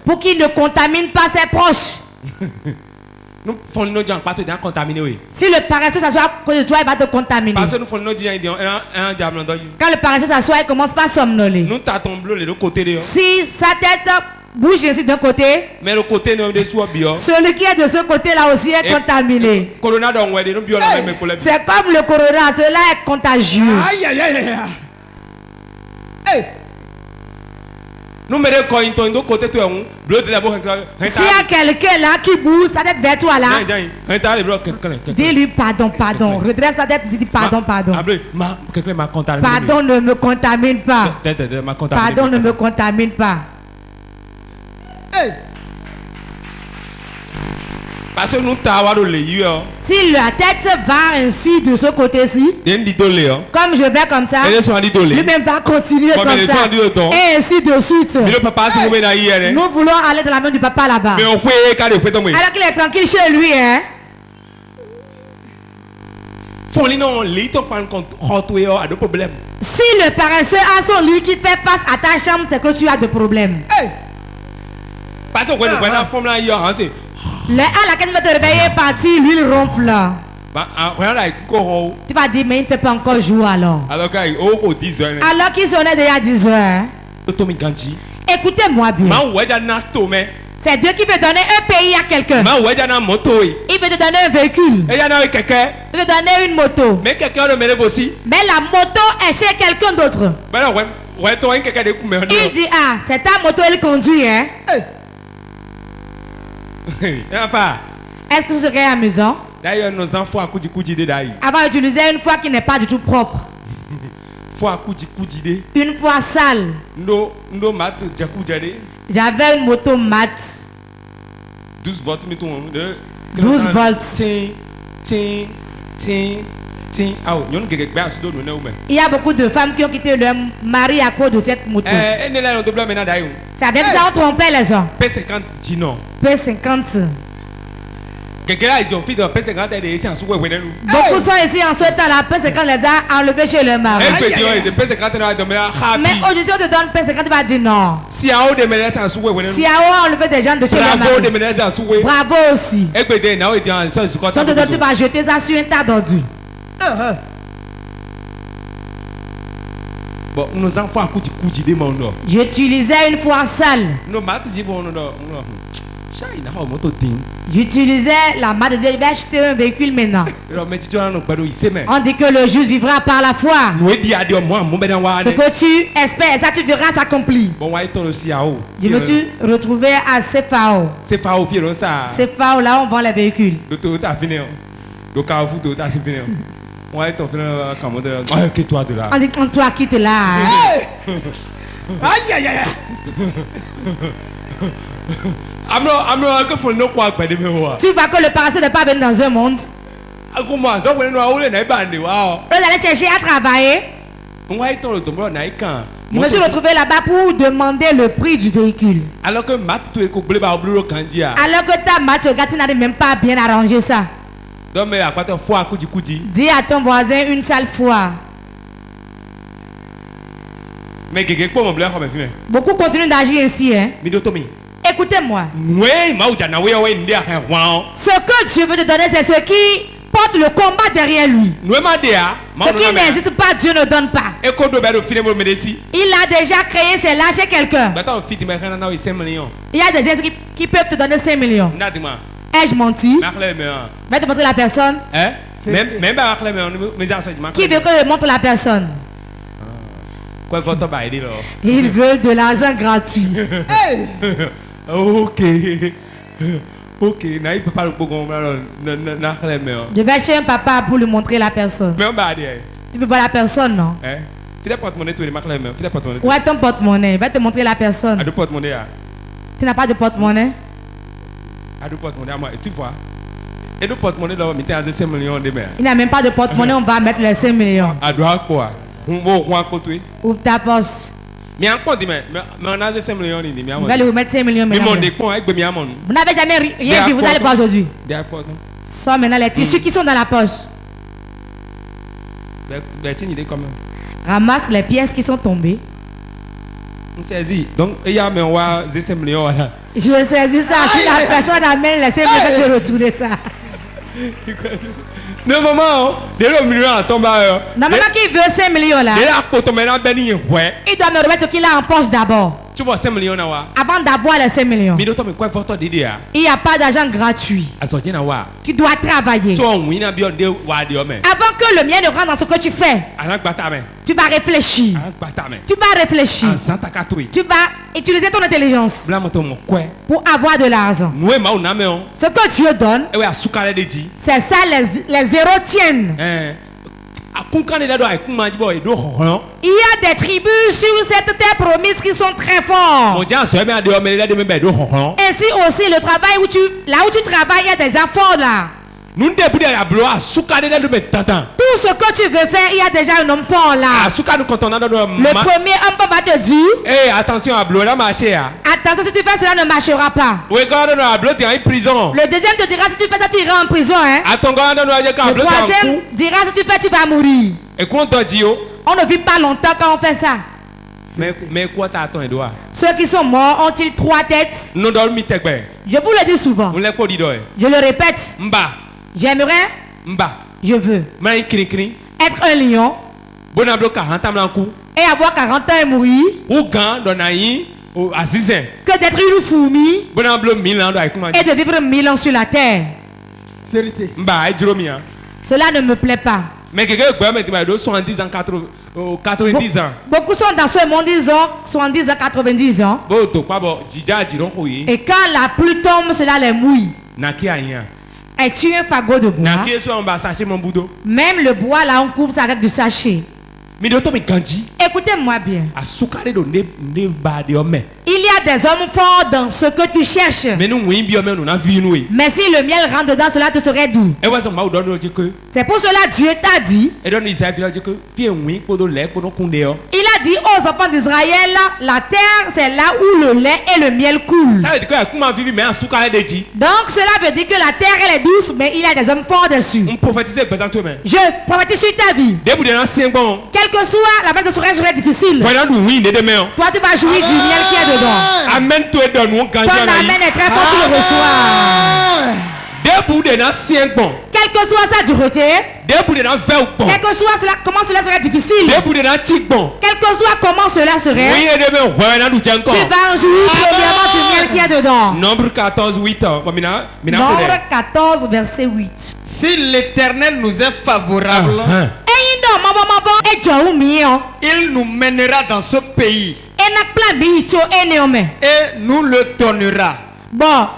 Pour qu'il ne contamine pas ses proches. Si le paresseux s'assoit à côté de toi, il va te contaminer. Quand le paresseux s'assoit, il commence pas à somnoler. Si sa tête bouge ainsi d'un côté, celui qui est de ce côté-là aussi est contaminé. C'est comme le corona, cela est contagieux. S'il y a quelqu'un là qui bouge sa tête vers toi là, dis-lui pardon, pardon. Redresse sa tête, dis pardon, pardon. Pardon, ne me contamine pas. Pardon, ne me contamine pas. Si la tête va ainsi de ce côté-ci, comme je vais comme ça, lui-même va continuer comme ça, et ainsi de suite. Nous voulons aller dans la main du papa là-bas, alors qu'il est tranquille chez lui, hein. Si le paresseux a son lit qui fait face à ta chambre, c'est que tu as des problèmes. À laquelle tu vas te réveiller parti, lui il ronfle là. Tu vas dire, mais il ne fait pas encore jour alors. Alors qu'il sonnait déjà 10 heures. Écoutez-moi bien. C'est Dieu qui veut donner un pays à quelqu'un. Il veut te donner un véhicule. Il veut donner une moto. Mais la moto est chez quelqu'un d'autre. Il dit, ah, c'est ta moto, elle conduit, hein. Est-ce que ce serait amusant? D'ailleurs, nos enfants avant d'utiliser une foi qui n'est pas du tout propre. Une foi sale. J'avais une moto mat. 12 volts. 12 volts. Il y a beaucoup de femmes qui ont quitté leur mari à cause de cette moto. C'est avec ça on trompait les gens. P50 dit non. P50. Beaucoup sont ici en souhaitant la P50 les a enlevés chez le mari. Mais aujourd'hui on te donne P50, tu vas dire non. Si a enlevé des gens de chez le mari. Bravo aussi. Si on te donne, tu vas jeter ça sur un tas d'ordures. Bon, nos enfants j'utilisais une fois sale. J'utilisais la main de Dieu. Je vais acheter un véhicule maintenant. On dit que le juste vivra par la foi. Ce que tu espères, ça tu verras s'accomplir. Je me suis retrouvé à CFAO. CFAO, là on vend les véhicules. On dit toi quitte là. Aïe aïe aïe. Tu vois que le paresseux n'est pas venu dans un monde. Vous allez chercher à travailler. Je me suis retrouvé là-bas pour demander le prix du véhicule. Alors que ta match n'a même pas bien arrangé ça. Dis à ton voisin une sale fois. Beaucoup continuent d'agir ainsi, hein? Écoutez-moi. Ce que Dieu veut te donner, c'est ce qui porte le combat derrière lui. Ce qui n'existe pas, Dieu ne donne pas. Il a déjà créé, c'est lâcher quelqu'un. Il y a des gens qui peuvent te donner 5 millions. Ai-je menti? Va te montrer la personne. Qui veut que je montre la personne? Il veut de l'argent gratuit. Ok. Je vais chez un papa pour lui montrer la personne. Tu veux voir la personne, non? Où est ton porte-monnaie? Il va te montrer la personne. Tu n'as pas de porte-monnaie? Tu vois? Il n'a même pas de porte-monnaie, on va mettre les 5 millions. Ouvre ta poche. Il va lui mettre 5 millions. Vous n'avez jamais rien vu, vous allez voir aujourd'hui. Sors maintenant les tissus qui sont dans la poche. Ramasse les pièces qui sont tombées. Donc, il y a je saisis ça. Si la personne amène les 5 millions, de retourner ça. Non, maman, normalement, qui veut 5 millions là, il doit me remettre ce qu'il a en poche d'abord. Tu vois 5 millions avant d'avoir les 5 millions. Il n'y a pas d'argent gratuit. Tu dois travailler. Avant que le mien ne rentre dans ce que tu fais, tu vas réfléchir. Tu vas utiliser ton intelligence pour avoir de l'argent. Ce que Dieu donne, c'est ça, les zéros tiennent. Il y a des tribus sur cette terre promise qui sont très forts. Ainsi aussi le travail là où tu travailles, il y a des gens forts là. Tout ce que tu veux faire, il y a déjà un homme fort là. Le premier homme va te dire, attention, si tu fais cela, ne marchera pas. Le deuxième te dira, si tu fais ça, tu iras en prison. Le troisième dira, si tu fais, tu vas mourir. On ne vit pas longtemps quand on fait ça. Mais quoi t'attends, Edouard? Ceux qui sont morts ont-ils 3 têtes? Je vous le dis souvent. Je le répète. J'aimerais. Je veux être un lion et avoir 40 ans et mourir. Que d'être une fourmi et de vivre 1000 ans sur la terre. Cela ne me plaît pas. Mais quelqu'un 70 ans, 90 ans. Beaucoup sont dans ce monde, ils ont 70 ans, 90 ans. Et quand la pluie tombe, cela les mouille. Es-tu un fagot de bois? Même le bois là, on couvre ça avec du sachet. Écoutez-moi bien. Il y a des hommes forts dans ce que tu cherches. Mais si le miel rentre dedans, cela te serait doux. C'est pour cela que Dieu t'a dit. Il a dit aux enfants d'Israël, la terre c'est là où le lait et le miel coulent. Donc cela veut dire que la terre elle est douce, mais il y a des hommes forts dessus. Je prophétise sur ta vie. Quelle que soit la bête de sourire serait difficile. Toi tu vas jouir du miel qui est dedans. Amen. Ton amen est très fort, tu le reçois. Quelle que soit sa dureté, quel que soit cela, comment cela serait difficile, quel que soit comment cela serait, tu vas jouir premièrement du miel qui est dedans. Nombre 14, 8. Nombre 14, verset 8. Si l'Éternel nous est favorable, il nous mènera dans ce pays et nous le donnera. Bon.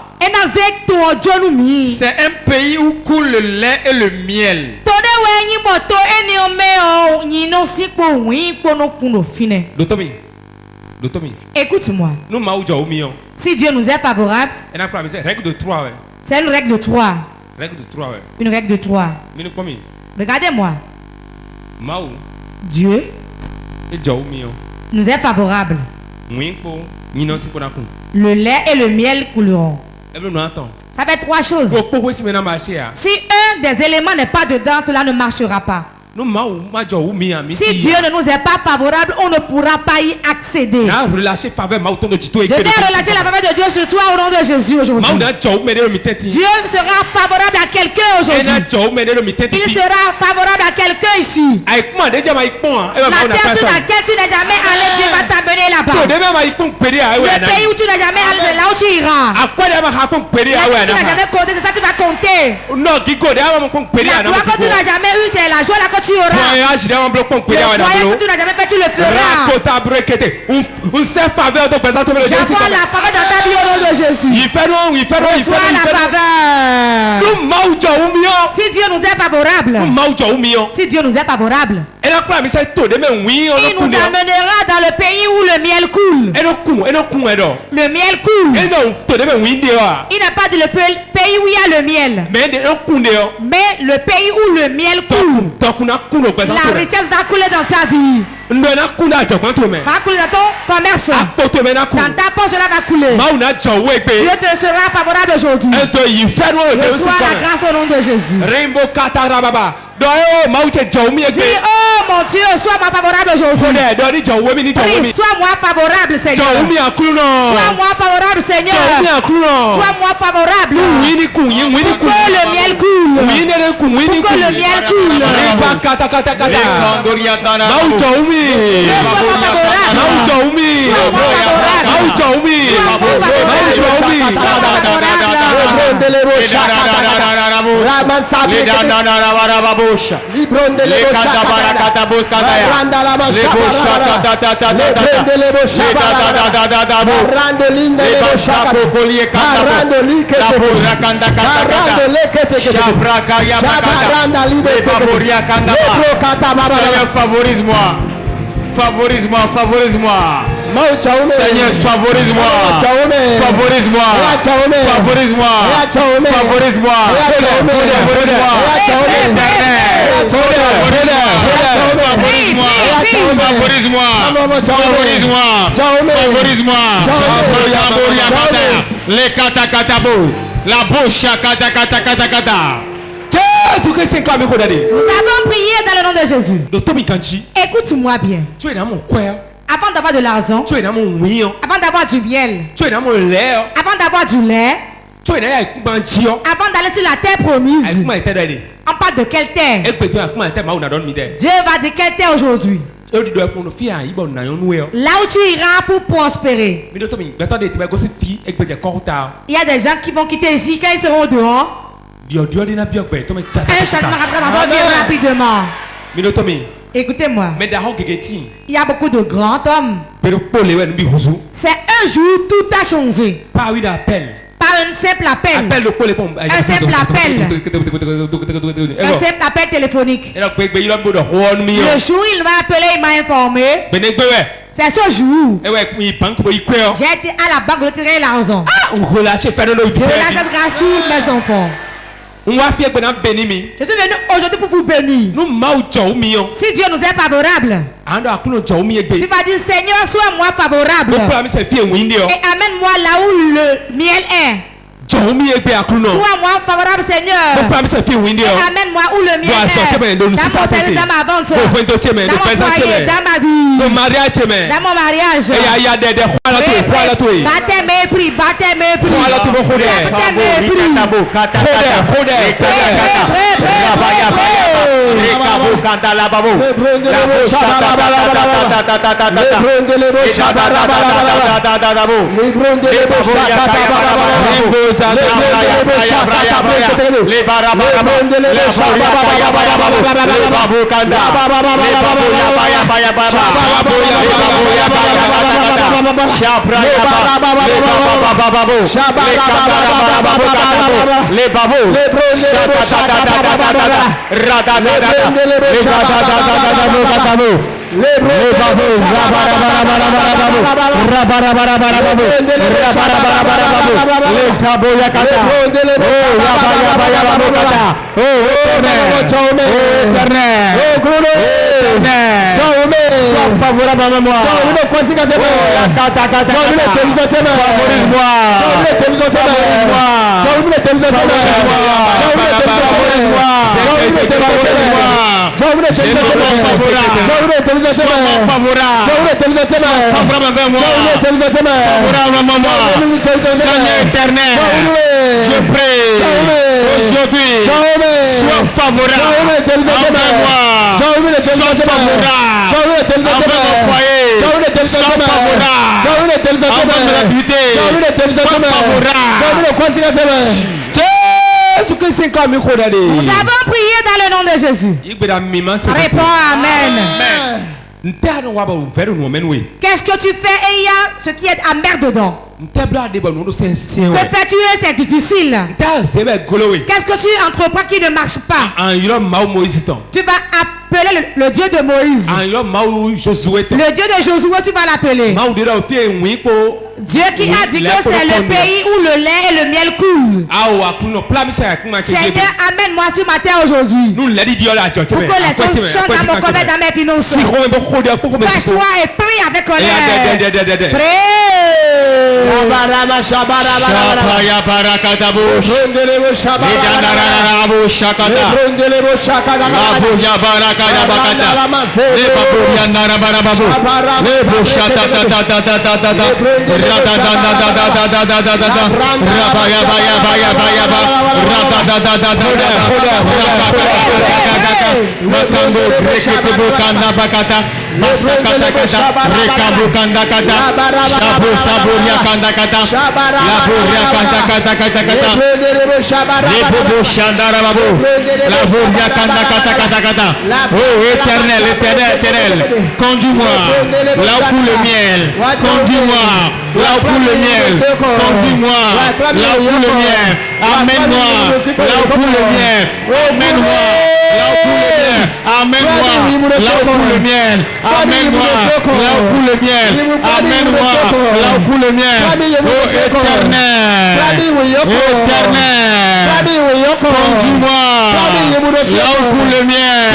C'est un pays où coule le lait et le miel. Écoute-moi. Si Dieu nous est favorable, c'est une règle de 3. Une règle de 3. Regardez-moi. Dieu nous est favorable. Le lait et le miel couleront. Ça fait 3 choses. Si un des éléments n'est pas dedans, cela ne marchera pas. Si Dieu ne nous est pas favorable, on ne pourra pas y accéder. Je vais relâcher la faveur de Dieu sur toi au nom de Jésus aujourd'hui. Dieu sera favorable à quelqu'un aujourd'hui. Il sera favorable à quelqu'un ici. La terre sur laquelle tu n'es jamais allé, Dieu va t'amener là-bas. Le pays où tu n'es jamais allé, c'est là où tu iras. Là où tu n'as jamais compté, c'est ça que tu vas compter. La gloire que tu n'as jamais eue, c'est la joie là que tu auras. Le voyage que tu n'as jamais fait, tu le feras. J'envoie la faveur dans ta vie au nom de Jésus. Reçois la faveur. Si Dieu nous est favorable, si Dieu nous est favorable, il nous amènera dans le pays où le miel coule. Le miel coule. Il n'a pas dit le pays où il y a le miel, mais le pays où le miel coule. La richesse va couler dans ta vie. Va couler dans ton commerce. Dans ta poche, cela va couler. Dieu te sera favorable aujourd'hui. Reçois la grâce au nom de Jésus. Dis, oh mon Dieu, sois-moi favorable aujourd'hui. Sois-moi favorable, Seigneur. Sois-moi favorable, Seigneur. Sois-moi favorable. Pour que le miel coule. Pour que le miel coule. Favorise-moi. Favorise-moi, favorise-moi. Seigneur, favorise-moi. Favorise-moi. Favorise-moi. Favorise-moi. Favorise-moi. Favorise-moi. Les katakatabo. La bouche katakata. Nous avons prié dans le nom de Jésus. Écoute-moi bien. Avant d'avoir de l'argent, avant d'avoir du miel, avant d'avoir du lait, avant d'aller sur la terre promise, on parle de quelle terre? Dieu va de quelle terre aujourd'hui? Là où tu iras pour prospérer. Il y a des gens qui vont quitter ici quand ils seront dehors. Un changement va bien rapidement. Écoutez-moi. Il y a beaucoup de grands hommes. C'est un jour tout a changé. Par un simple appel. Un simple appel. Un simple appel téléphonique. Le jour il m'a appelé, il m'a informé. C'est ce jour. J'ai été à la banque de retirer l'argent. Je relâche cette grâce sur mes enfants. Je suis venu aujourd'hui pour vous bénir. Si Dieu nous est favorable, tu vas dire Seigneur, sois-moi favorable. Et amène-moi là où le miel est. Sois-moi favorable, Seigneur. Et amène-moi où le miel est. Dans mon service, dans ma vente, dans mon foyer, dans ma vie, dans mon mariage. Battez mes prix, battez mes prix. Battez mes prix. favorable à moi. Seigneur éternel, je prie aujourd'hui, sois favorable envers moi, sois favorable envers mon foyer, sois favorable envers mon activité, sois favorable. Nous avons prié dans le nom de Jésus. Réponds Amen. Qu'est-ce que tu fais et il y a ce qui est amer dedans? Que fais-tu et c'est difficile? Qu'est-ce que tu entreprends qui ne marche pas? Tu vas appeler le Dieu de Moïse. Le Dieu de Josué, tu vas l'appeler. Dieu qui a dit que c'est le pays où le lait et le miel coulent. Seigneur, amène-moi sur ma terre aujourd'hui. Pour que les choses changent dans mon commerce, dans mes finances. Fais-toi et prie avec colère. Prie. Oh éternel, conduis-moi là où coule le miel, conduis-moi là où coule le miel, conduis-moi là où coule le miel, amène-moi là où coule le miel, amène-moi là où coule le miel, amène-moi là où coule le miel, amène-moi là où coule le miel, amène-moi là où coule le miel. Oh éternel, conduis-moi là où coule le miel,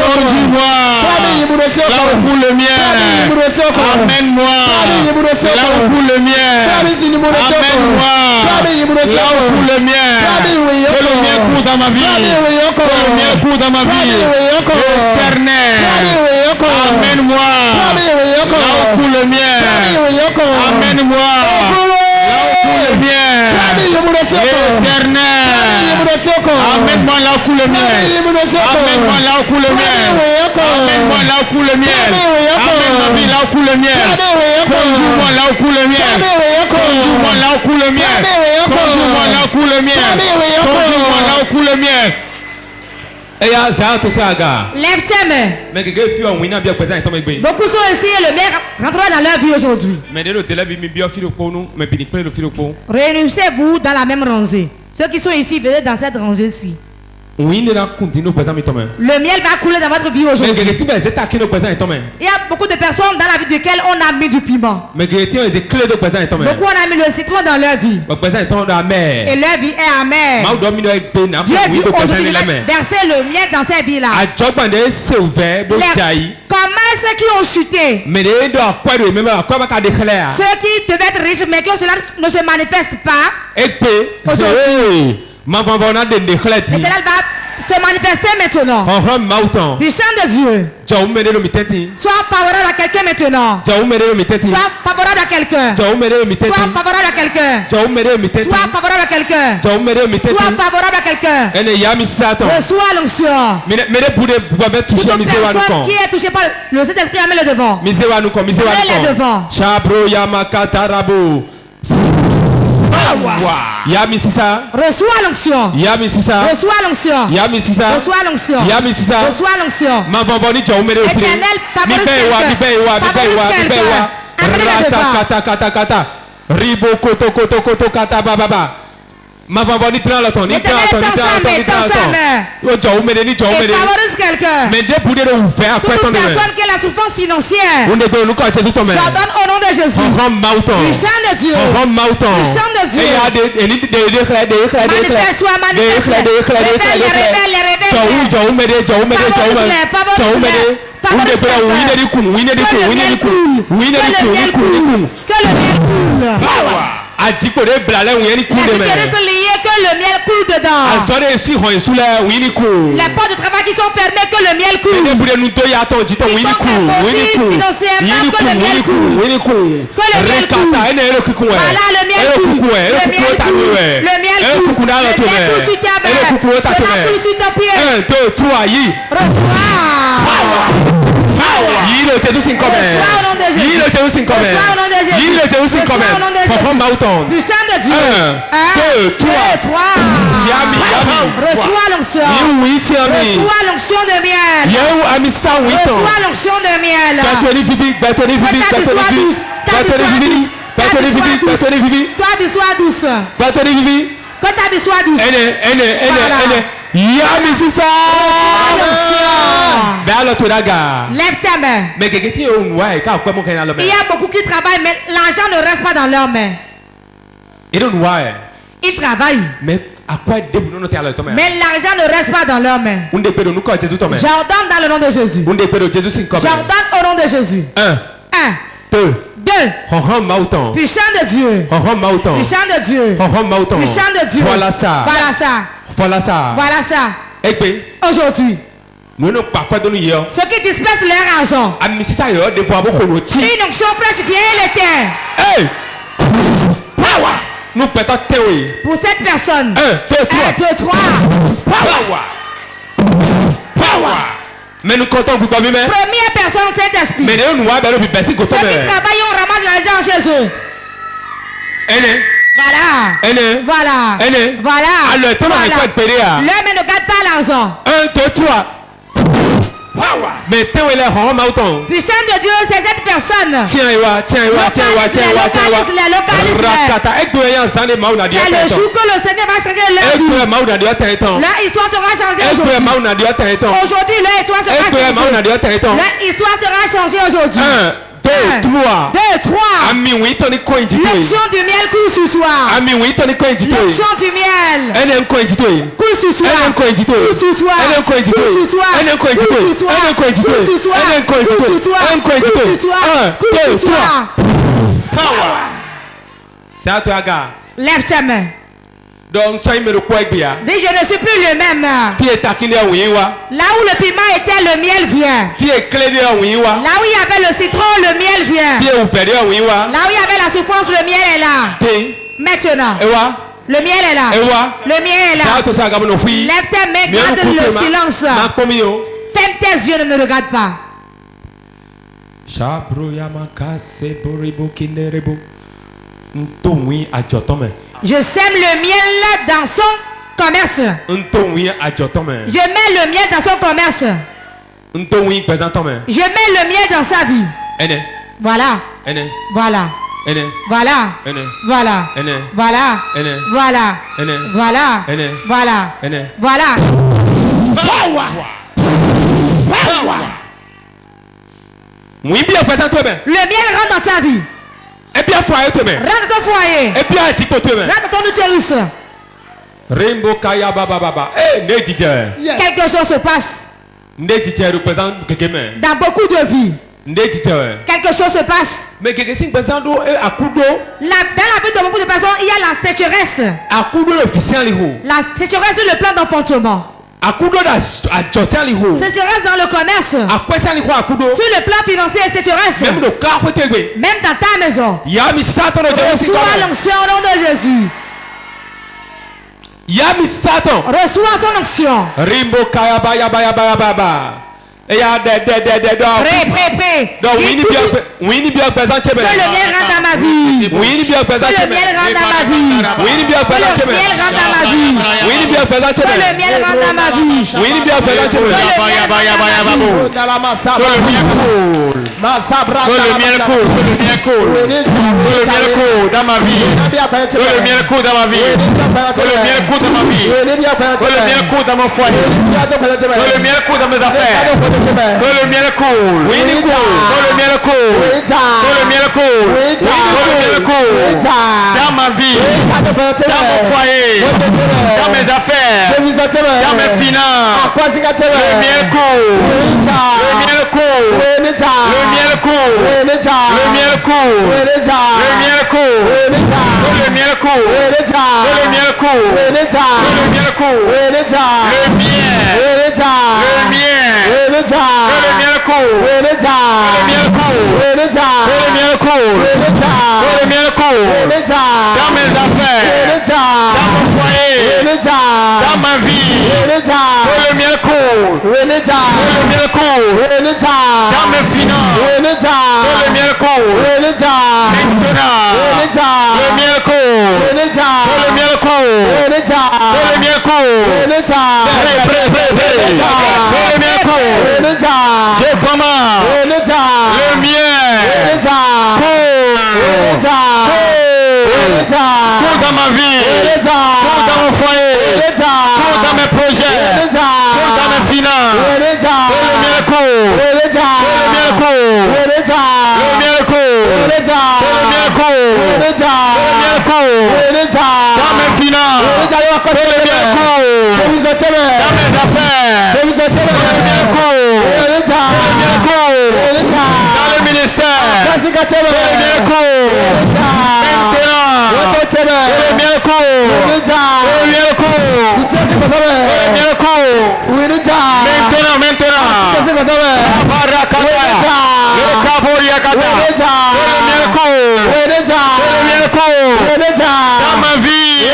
conduis-moi là où coule le miel, amène-moi là où coule le miel, amène-moi là où coule le miel, que le miel coule dans ma vie, que le miel coule dans ma vie, éternel, amène-moi là où coule le miel, amène-moi là où coule le miel, éternel, amène-moi là où coule le miel, amène-moi là où coule le miel, amène-moi là où coule le miel, amène ma vie là où coule le miel, conduis-moi là où coule le miel, conduis-moi là où coule le miel, conduis-moi là où coule le miel, conduis-moi là où coule le miel. Lève tes mains. Beaucoup sont ici et le miel rentrera dans leur vie aujourd'hui. Réunissez-vous dans la même rangée. Ceux qui sont ici, venez dans cette rangée-ci. Le miel va couler dans votre vie aujourd'hui. Il y a beaucoup de personnes dans la vie duquel on a mis du piment. Beaucoup on a mis le citron dans leur vie. Et leur vie est amère. Dieu dit aujourd'hui verser le miel dans cette vie-là. Comment ceux qui ont chuté, ceux qui devaient être riches mais que cela ne se manifeste pas, aujourd'hui, et cela va se manifester maintenant. Puissant de Dieu. Sois favorable à quelqu'un maintenant. Sois favorable à quelqu'un. Sois favorable à quelqu'un. Sois favorable à quelqu'un. Sois favorable à quelqu'un. Reçois l'onction. Toute personne qui est touchée par le Saint-Esprit, amène le devant. Amène le devant. Reçois l'onction. Reçois l'onction. Reçois l'onction. Reçois l'onction. Éternel, favorise quelqu'un. Ma favorise quelqu'un. Toute personne qui a la souffrance financière, j'ordonne au nom de Jésus. Puissant de Dieu. Puissant de Dieu. Manifeste-toi, que le miel coule. Que le miel coule dedans. Les portes de travail qui sont fermées, que le miel coule. Financièrement, que le miel coule. Que le miel coule. Voilà, le miel coule. Le miel coule. Le miel coule. Le miel coule sur ta main. Cela coule sur ton pied. 1, 2, 3, reçois. Puissant de Dieu. 1, 2, 3. Reçois l'onction. Reçois l'onction de miel. Reçois l'onction de miel. Toi, tu sois douce. Que ta vie soit douce. Lève ta main. Il y a beaucoup qui travaillent, mais l'argent ne reste pas dans leurs mains. Ils travaillent, mais l'argent ne reste pas dans leurs mains. J'ordonne dans le nom de Jésus. J'ordonne au nom de Jésus. 1, 2. Puissant de Dieu. Puissant de Dieu. Puissant de Dieu. Voilà ça. Aujourd'hui, ceux qui dispersent leur argent, une onction fraîche vient les terres. Pour cette personne, 1, 2, 3. Mais nous comptons pour combien? Première personne, Saint-Esprit. Ceux qui travaillent, on ramasse l'argent chez eux. Voilà. Alors, ne garde pas l'argent. 1, 2, 3. Mais puissant de Dieu, c'est cette personne. Tiens. C'est le jour que le Seigneur va changer leur vie. Leur histoire sera changée aujourd'hui. Leur histoire sera changée aujourd'hui. 2, 3. L'onction du miel coule sur toi. L'onction du miel coule sur toi. C'est à toi, gars. Lève ta main. Dis, je ne suis plus le même. Là où le piment était, le miel vient. Là où il y avait le citron, le miel vient. Là où il y avait la souffrance, le miel est là. Maintenant, le miel est là. Le miel est là. Lève tes mains, garde le silence. Ferme tes yeux, ne me regarde pas. Je sème le miel dans son commerce. Je mets le miel dans son commerce. Je mets le miel dans sa vie. Voilà. Voilà. Voilà. Voilà. Voilà. Voilà. Voilà. Voilà. Voilà. Le miel rentre dans ta vie. Rentre dans ton foyer. Rentre dans ton utérus. Quelque chose se passe. Dans beaucoup de vies. Quelque chose se passe. Dans la vie de beaucoup de personnes, il y a la sécheresse. La sécheresse sur le plan d'enfantement. Sécheresse dans le commerce. Sur le plan financier, sécheresse. Même dans ta maison. Reçois l'onction au nom de Jésus. Reçois son onction. Prêt. Que le miel rentre dans ma vie. Que le miel rentre dans ma vie. Que le miel rentre dans ma vie. Que le miel rentre dans ma vie. Que le miel coule dans ma vie. Que le miel coule dans ma vie. Que le miel coule dans ma vie. Que le miel coule dans mon foyer. Que le miel coule dans mes affaires. Que le miel coule. Que le miel coule. Que le miel coule. Que le miel coule. Dans ma vie. Dans mon foyer. Dans mes affaires. Dans mes finances. Le miel coule. Le miel coule. Le miel coule. Le miel coule. Le miel coule. Le miel coule. Le miel coule. Le miel coule. Le miel coule. Dans mes affaires. Dans mon foyer. Dans ma vie. Le miel coule. Le miel coule. Dans mes finances. Le miel coule. Maintenant. Le miel coule. Le miel coule. Le miel coule. Le miel coule. Je commande. Le miel coule dans ma vie. Coule dans mon foyer. Coule dans mes projets. Coule dans mes finances. Le miel coule. Le miel coule. Le miel coule. Le miel coule. Dans mes finances. Le miel coule. Dans mes affaires. Le miel coule. Dans le ministère. Le miel coule. Maintenant. Le miel coule. Le miel coule. Le miel coule. Maintenant. Le Kaboriakata. Le miel coule. Le miel coule. Dans ma vie. Le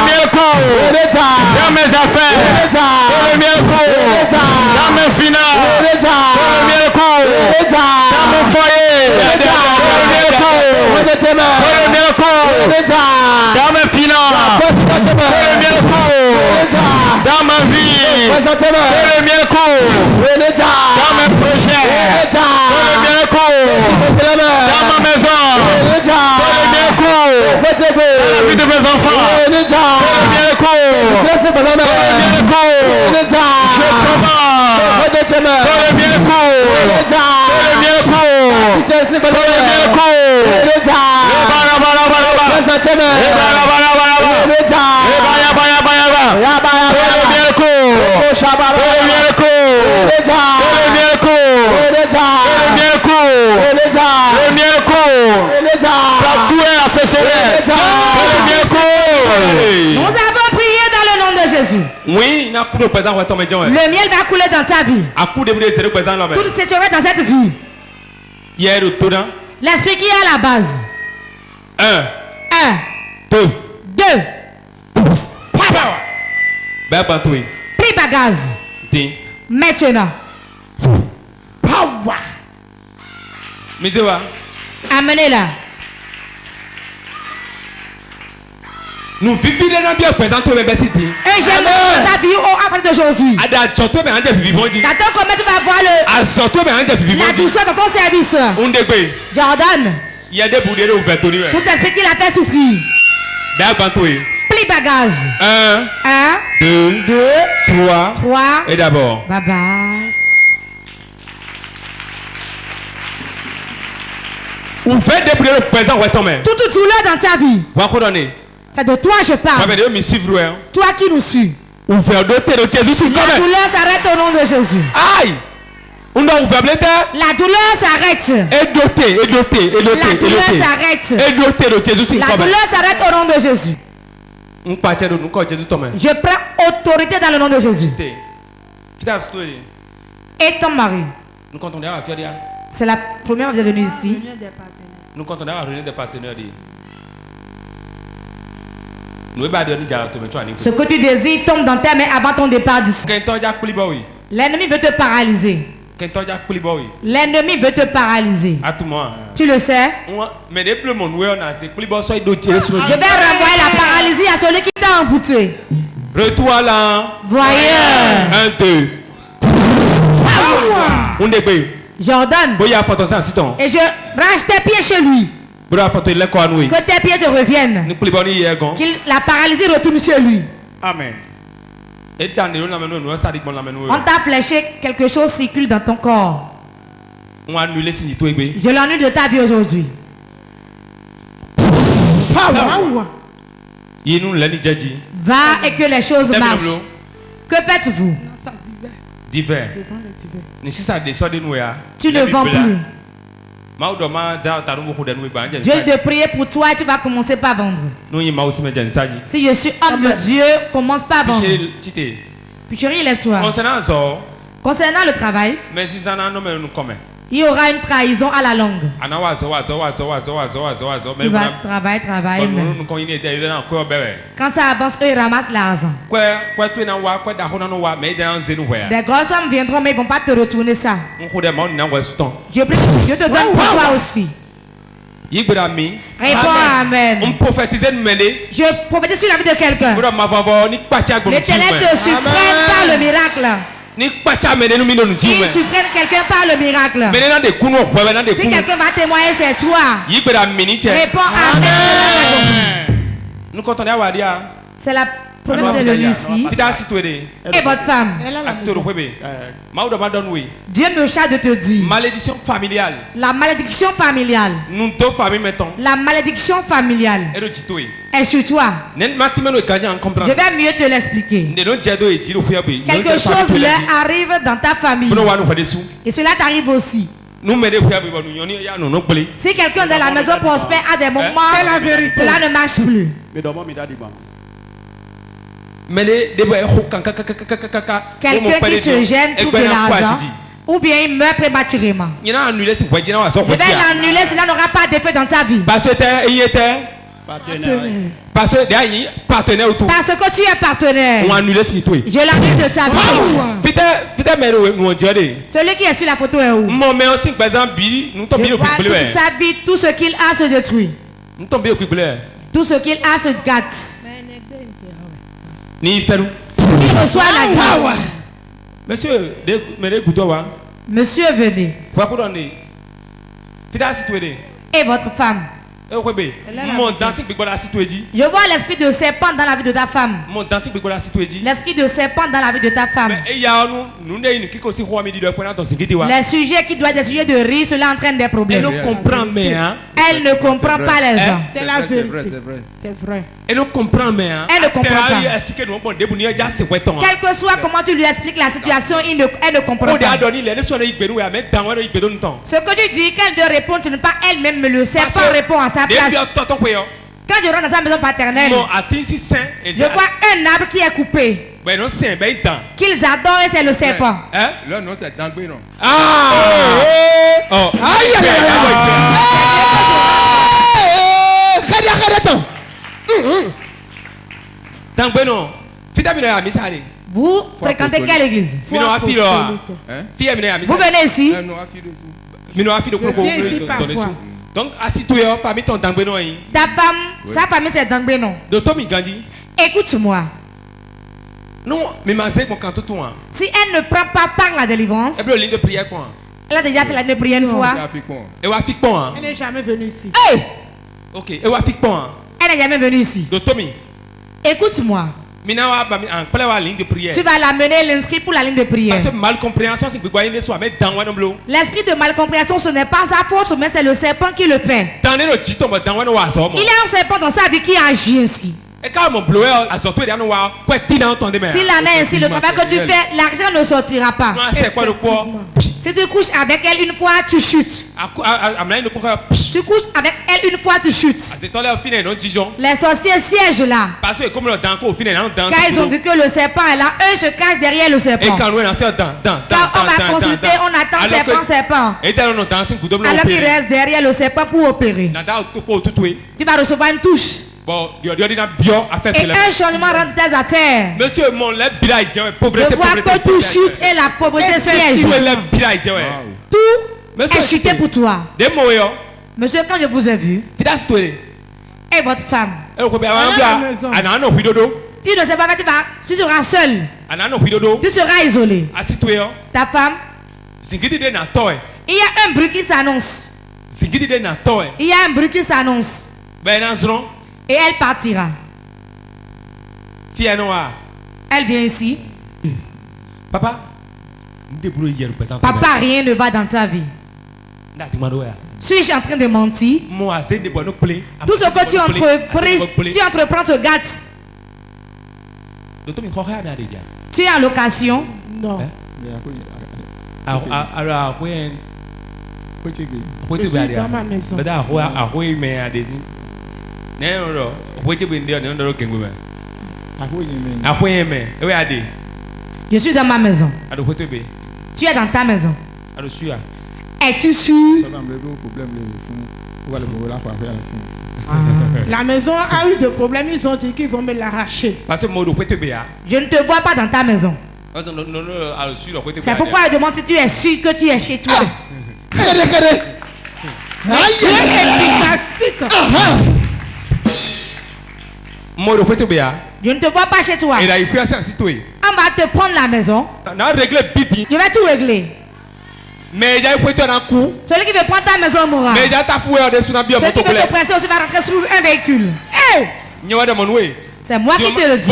miel coule. Dans mes affaires. Le miel coule. Dans mes finances. Le miel coule. Dans mon foyer. Le miel coule. Le miel coule. Dans mes finances. Le miel coule. Dans ma vie. Le miel coule. Dans mes projets. Le miel coule. Dans ma maison. Le miel coule. Dans la vie de mes enfants. Le miel coule. Le miel coule. Je commande. Le miel coule. Le miel coule. Le miel coule. Nous avons prié dans le nom de Jésus. Oui, le miel va couler dans ta vie. Tout se serait dans cette vie. L'esprit qui est à la base. 1, 2. Pris bagage. Maintenant. Amenez-la. Nous vivons dans bien présent toi bébé city. Et j'aime ta vie après d'aujourd'hui. T'attends comment tu vas voir la douceur dans ton service. Jordan. Il y a des bouteilles ouvertes. Tout esprit qui l'a fait souffrir. Plie bagage. 1, 2, 3. 3. Et d'abord. Baba. Ou faites débrouiller le présent, ouais, ton main. Toute douleur dans ta vie. C'est de toi je parle. Toi qui nous suis. La douleur s'arrête au nom de Jésus. Aïe. La douleur s'arrête. La douleur s'arrête. La douleur s'arrête au nom de Jésus. Je prends autorité dans le nom de Jésus. Et ton mari. C'est la première fois que vous êtes venu ici. Nous comptons à réunir des partenaires. Ce que tu désires tombe dans tes mains avant ton départ d'ici. L'ennemi veut te paralyser. L'ennemi veut te paralyser. Tu le sais? Je vais renvoyer la paralysie à celui qui t'a amputé. Retour là. Voyeur. 1, 2. J'ordonne. Et je range tes pieds chez lui. Que tes pieds te reviennent. La paralysie retourne chez lui. Amen. On t'a fléché, quelque chose circule dans ton corps. Je l'annule de ta vie aujourd'hui. Va et que les choses marchent. Que faites-vous? Divers. Tu ne vends plus. Dieu de prier pour toi et tu vas commencer par vendre. Si je suis homme de Dieu, commence par vendre. Picherie, lève-toi. Concernant le travail, il y aura une trahison à la longue. Tu vas travailler. Quand ça avance, eux ils ramassent l'argent. Des grosses hommes viendront, mais ils ne vont pas te retourner ça. Dieu te donne pour toi aussi. Réponds amen. Je prophétise sur la vie de quelqu'un. L'Éternel te surprenne par le miracle. Il surprenne quelqu'un par le miracle. Si quelqu'un va témoigner, c'est toi. Réponds amen. C'est la première de l'œil ici. Et votre femme. Dieu me charge de te dire. Malédiction familiale. La malédiction familiale. La malédiction familiale est sur toi. Je vais mieux te l'expliquer. Quelque chose leur arrive dans ta famille. Et cela t'arrive aussi. Si quelqu'un dans la maison prospère à des moments, cela ne marche plus. Quelqu'un qui se gêne trouve de l'argent ou bien il meurt prématurément. Je vais l'annuler, cela n'aura pas d'effet dans ta vie. Parce que tu es partenaire. Je l'annule de ta vie. Celui qui est sur la photo est où? Je vois toute sa vie, tout ce qu'il a se détruit. Tout ce qu'il a se gâte. Il reçoit la grâce. Monsieur, venez. Et votre femme. Je vois l'esprit de serpent dans la vie de ta femme. L'esprit de serpent dans la vie de ta femme. Les sujets qui doivent être sujets de rire, cela entraîne des problèmes. Elle ne comprend rien. Elle ne comprend pas les gens. C'est la vérité. C'est vrai. Elle ne comprend rien. Elle ne comprend pas. Quel que soit comment tu lui expliques la situation, elle ne comprend pas. Ce que tu dis, qu'elle doit répondre, ce n'est pas elle-même, mais le serpent répond à sa place. Quand je rentre dans sa maison paternelle, je vois un arbre qui est coupé. Qu'ils adorent et c'est le serpent. Là, non, c'est Dangbé, non. Vous fréquentez quelle église? Vous venez ici? Je viens ici parfois. Donc, assis-toi, famille ton Dangbé, non. Ta femme, sa famille c'est Dangbé, non. Écoute-moi. Si elle ne prend pas par la délivrance, elle a déjà fait la ligne de prière une fois. Elle n'est jamais venue ici. Elle n'est jamais venue ici. Écoute-moi. Tu vas l'amener l'inscrit pour la ligne de prière. L'esprit de malcompréhension, ce n'est pas sa faute, mais c'est le serpent qui le fait. Il y a un serpent dans sa vie qui agit ainsi. S'il en a ainsi, le travail que tu fais, l'argent ne sortira pas. Si tu couches avec elle une fois, tu chutes. Tu couches avec elle une fois, tu chutes. Les sorciers siègent là. Car ils ont vu que le serpent est là, eux se cachent derrière le serpent. Quand on va consulter, on attend serpent. Alors qu'il reste derrière le serpent pour opérer. Tu vas recevoir une touche. Et un changement rentre tes affaires. Monsieur, je vois que tout chute et la pauvreté siège. Tout est chuté pour toi. Monsieur, quand je vous ai vu, et votre femme, tu ne sais pas, tu seras seul. Tu seras isolé. Ta femme, il y a un bruit qui s'annonce. Il y a un bruit qui s'annonce. Et elle partira. Elle vient ici. Papa, rien ne va dans ta vie. Suis-je en train de mentir? Tout ce que tu entreprends te gâte. Tu es en location? Non. Je suis dans ma maison. Je suis dans ma maison. Tu es dans ta maison. Es-tu sûr? La maison a eu des problèmes, ils ont dit qu'ils vont me l'arracher. Je ne te vois pas dans ta maison. C'est pourquoi je demande si tu es sûr que tu es chez toi. Je ne te vois pas chez toi. On va te prendre la maison. Je vais tout régler. Celui qui veut prendre ta maison mourra. Celui qui veut te presser aussi va rentrer sur un véhicule. C'est moi qui te le dis.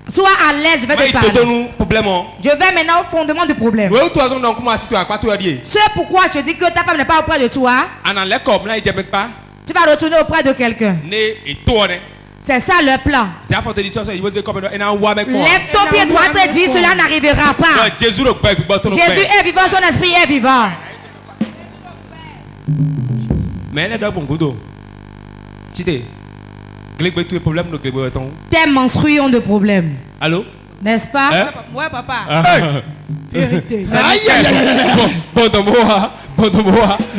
Sois à l'aise, je vais te parler. Je vais maintenant au fondement du problème. C'est pourquoi je dis que ta femme n'est pas auprès de toi. Tu vas retourner auprès de quelqu'un. C'est ça le plan. Lève ton pied droit et dis cela n'arrivera pas. Jésus est vivant, son esprit est vivant. Tes menstrues ont de problèmes. Allô? N'est-ce pas? Ouais, papa. Vérité.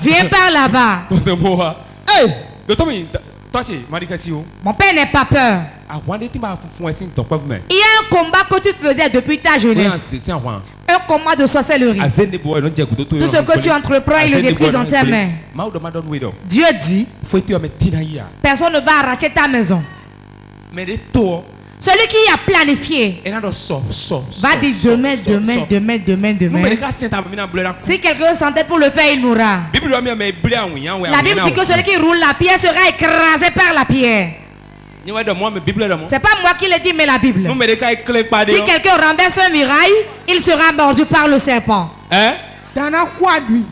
Viens par là-bas. Mon père n'est pas peur. Il y a un combat que tu faisais depuis ta jeunesse. Un combat de sorcellerie. Tout ce que tu entreprends, il le détruit dans tes mains. Dieu dit, personne ne va arracher ta maison. Celui qui a planifié va dire demain. Si quelqu'un s'entête pour le faire, il mourra. La Bible dit que celui qui roule la pierre sera écrasé par la pierre. C'est pas moi qui le dis, mais la Bible. Si quelqu'un renverse un muraille, il sera mordu par le serpent. T'en as quoi, lui?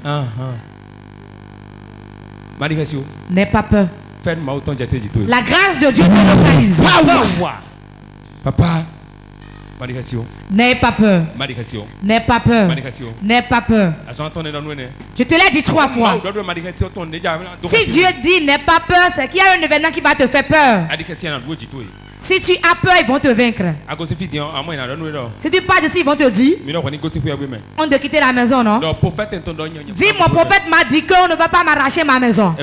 N'aie pas peur. La grâce de Dieu te localise. Papa, n'aie pas peur. N'aie pas peur. N'aie pas peur. Je te l'ai dit 3 fois. Si Dieu dit n'aie pas peur, c'est qu'il y a un événement qui va te faire peur. Si tu as peur, ils vont te vaincre. Si tu pars d'ici, ils vont te dire on doit quitter la maison, non? Dis, mon prophète m'a dit qu'on ne va pas m'arracher ma maison.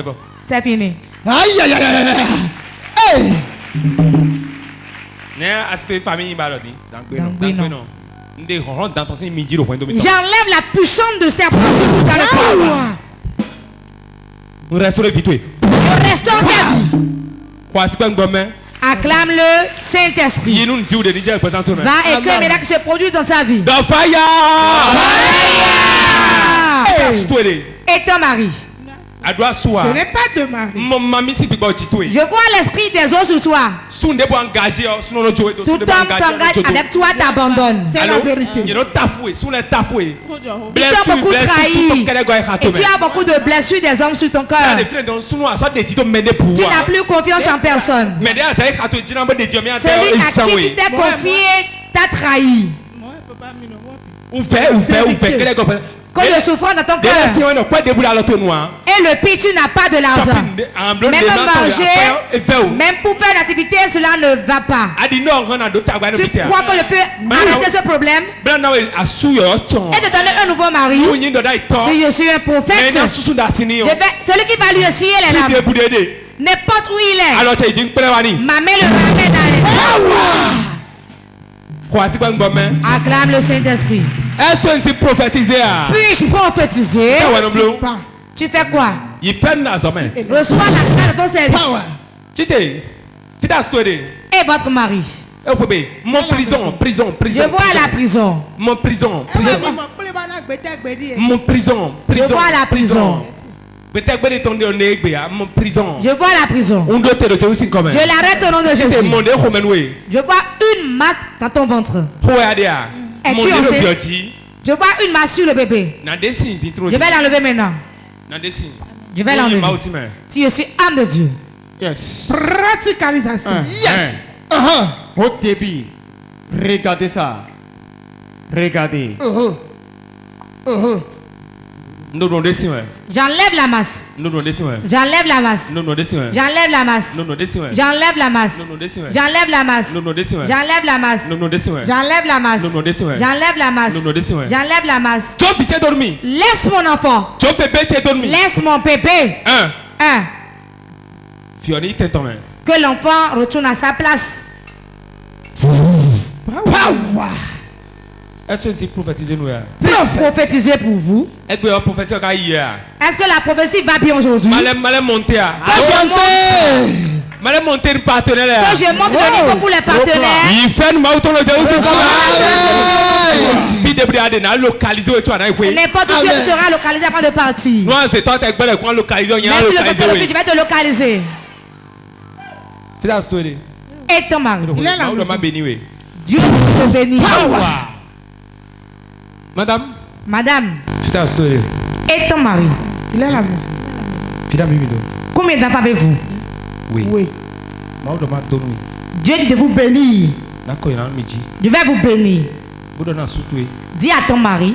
C'est fini. Aïe aïe aïe aïe. Hey! J'enlève la puissance de serpent sur tout à l'heure. Nous restons vite. Acclame le Saint-Esprit. Va et que miracle se produit dans ta vie. Fire! Et ton mari. Ce n'est pas de mari. Je vois l'esprit des autres sur toi. Tout homme s'engage avec toi, t'abandonne. C'est la vérité. Il t'a beaucoup trahi. Et tu as beaucoup de blessures des hommes sur ton cœur. Tu n'as plus confiance en personne. Celui à qui tu t'es confié t'a trahi. Quand il souffre dans ton cœur. Et le pire, tu n'as pas de l'argent. Même manger, même pour faire l'activité, cela ne va pas. Tu crois que je peux arrêter ce problème et te donner un nouveau mari? Si je suis un prophète, celui qui va lui essuyer les larmes, n'importe où il est, ma main le ramène dans acclame le Saint-Esprit. Puis-je prophétiser? Tu fais quoi? Reçois la grâce de ton service. Et votre mari? Mon prison. Je vois la prison. Mon prison. Je vois la prison. Mon prison. Je vois la prison. Je l'arrête au nom de Jésus. Je vois une masse dans ton ventre. Es-tu enceinte? Je vois une masse sur le bébé. Je vais l'enlever maintenant. Je vais l'enlever. Si je suis âme de Dieu. Yes. Praticalisation. Yes. Au début. Regardez ça. Regardez. J'enlève la masse. J'enlève la masse. J'enlève la masse. J'enlève la masse. J'enlève la masse. J'enlève la masse. J'enlève la masse. J'enlève la masse. J'enlève la masse. Laisse mon enfant. Laisse mon bébé. Que l'enfant retourne à sa place. Est-ce que c'est prophétisé nous? Puis-je prophétiser pour vous? Est-ce que la prophétie va bien aujourd'hui? Quand je monte le niveau pour les partenaires. N'importe où tu seras localisé avant de partir. Même si le sorcier, je vais te localiser. Et ton mari. Dieu te bénit. Madame. Et ton mari. Il est à la maison. Combien d'enfants avez-vous? Oui. Dieu dit de vous bénir. Je vais vous bénir. Dis à ton mari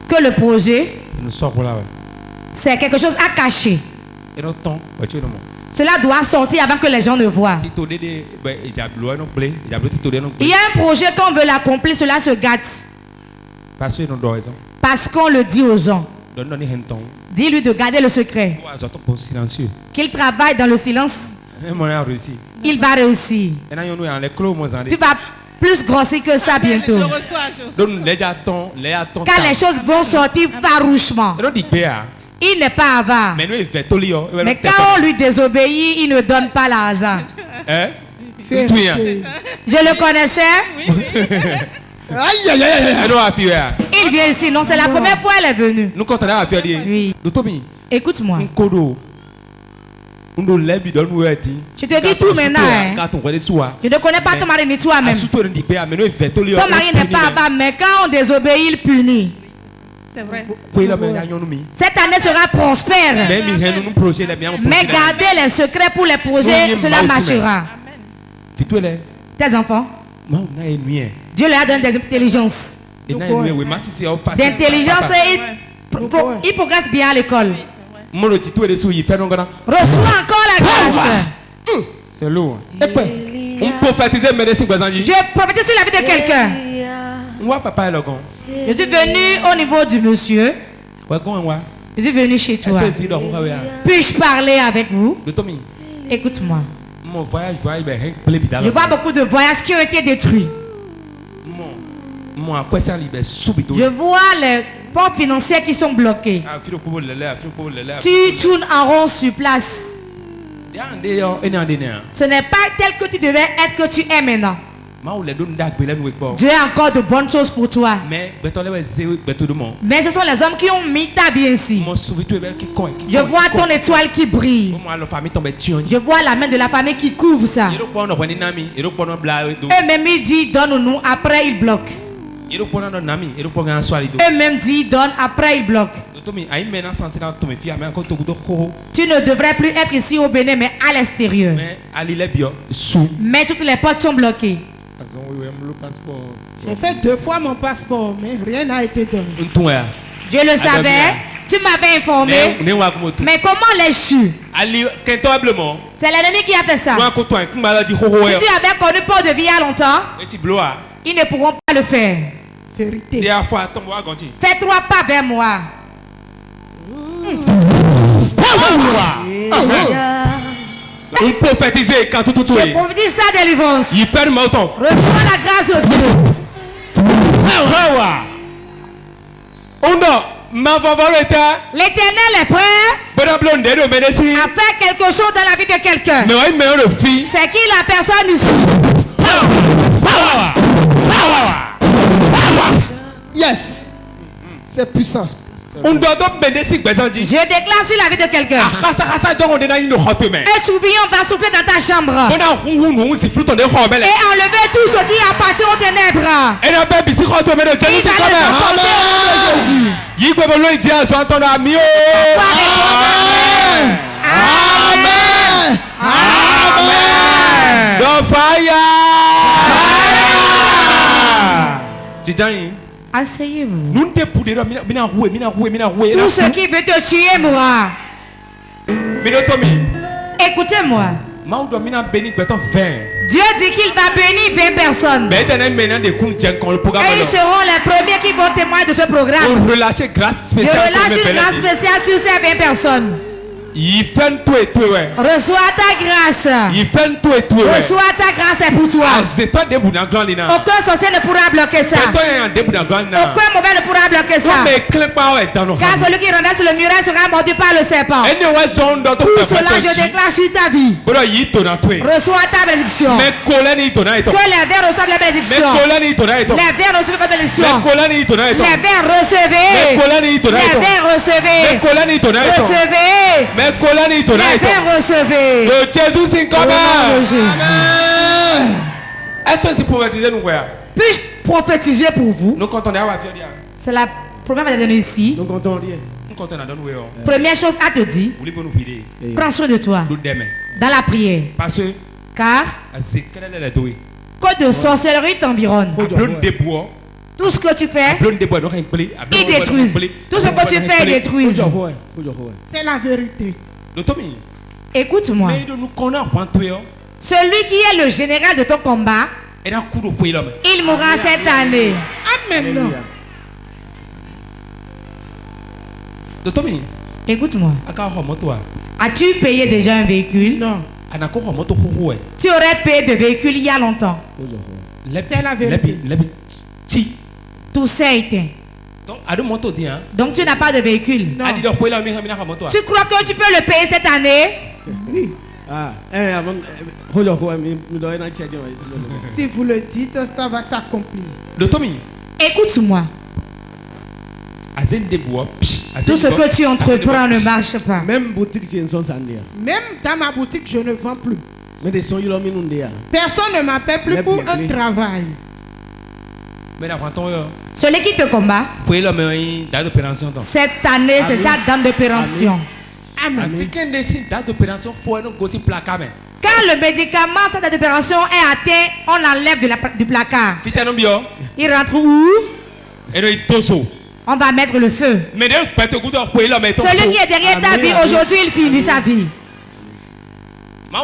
que le projet, c'est quelque chose à cacher. Cela doit sortir avant que les gens ne voient. Il y a un projet qu'on veut l'accomplir, cela se gâte. Parce qu'on le dit aux gens. Dis-lui de garder le secret. Qu'il travaille dans le silence. Il va réussir. Tu vas plus grossir que ça bientôt. Quand les choses vont sortir farouchement. Il n'est pas avare. Mais quand on lui désobéit, il ne donne pas l'argent. Je le connaissais. Il vient ici. Non, c'est la première fois qu'elle est venue. Oui. Écoute-moi. Je te dis tout maintenant. Je ne connais pas ton mari ni toi-même. Ton mari n'est pas avare, mais quand on désobéit, il punit. C'est vrai. Cette année sera prospère. Mais gardez les secrets pour les projets, cela marchera. Tes enfants, Dieu leur a donné des intelligences. D'intelligence et ils progressent bien à l'école. Reçois encore la grâce. C'est lourd. Je prophétise sur la vie de quelqu'un. Je suis venu au niveau du monsieur. Je suis venu chez toi. Puis-je parler avec vous? Écoute-moi. Je vois beaucoup de voyages qui ont été détruits. Je vois les portes financières qui sont bloquées. Tu tournes en rond sur place. Ce n'est pas tel que tu devais être que tu es maintenant. Dieu a encore de bonnes choses pour toi. Mais ce sont les hommes qui ont mis ta vie ainsi. Je vois ton étoile qui brille. Je vois la main de la famille qui couvre ça. Eux-mêmes ils disent donne-nous, après ils bloquent. Eux-mêmes disent donne, après ils bloquent. Tu ne devrais plus être ici au Bénin, mais à l'extérieur. Mais toutes les portes sont bloquées. J'ai fait 2 fois mon passeport, mais rien n'a été donné. Dieu le savait, tu m'avais informé. Mais comment l'as-tu? C'est l'ennemi qui a fait ça. Si tu avais connu Paul de vie il y a longtemps, ils ne pourront pas le faire. Vérité. Fais 3 pas vers moi. On prophétiser quand tout Je prophétise sa délivrance. Il fait le mouton. Reçois la grâce de Dieu. L'Éternel est prêt à faire quelque chose dans la vie de quelqu'un. C'est qui la personne ici? Yes. C'est puissant. Je déclare sur la vie de quelqu'un. Un tourbillon va souffler dans ta chambre et enlever tout ce qui appartient aux ténèbres. Il va les emporter au nom de Jésus. Amen. Amen. The fire. Asseyez-vous. Tout ce qui veut te tuer, moi. Écoutez-moi. Dieu dit qu'il va bénir 20 personnes. Et ils seront les premiers qui vont témoigner de ce programme. Je relâche une grâce spéciale sur ces 20 personnes. Reçois ta grâce. Reçois ta grâce, c'est pour toi. Aucun sorcier ne pourra bloquer ça. Aucun mauvais ne pourra bloquer ça. Car celui qui renverse le muraille sera mordu par le serpent. Pour cela, je déclare sur ta vie. Reçois ta bénédiction. Que les vers reçoivent la bénédiction. Les vers reçoivent la bénédiction. Les vers recevez. Les vers recevez. Les vers recevez. Est-ce que c'est prophétiser nous? Puis-je prophétiser pour vous? C'est la première fois de donner ici. Première chose à te dire, prends soin de toi dans la prière. Car que de sorcellerie t'environne. Tout ce que tu fais, ils détruisent. Tout ce que tu fais, ils détruisent. C'est la vérité. Écoute-moi. Celui qui est le général de ton combat, il mourra cette année. Amen. Écoute-moi. As-tu payé déjà un véhicule? Non. Tu aurais payé de véhicule il y a longtemps. C'est la vérité. Tout ça éteint. Donc tu n'as pas de véhicule. Non. Tu crois que tu peux le payer cette année? Oui. Si vous le dites, ça va s'accomplir. Écoute-moi. Tout ce que tu entreprends ne marche pas. Même dans ma boutique, je ne vends plus. Personne ne m'appelle plus pour un travail. Celui qui te combat, cette année, c'est sa date d'opération. Amen. Quand le médicament, cette date d'opération est atteint, on l'enlève du placard. Il rentre où? On va mettre le feu. Celui qui est derrière ta vie, aujourd'hui, il finit sa vie. Dieu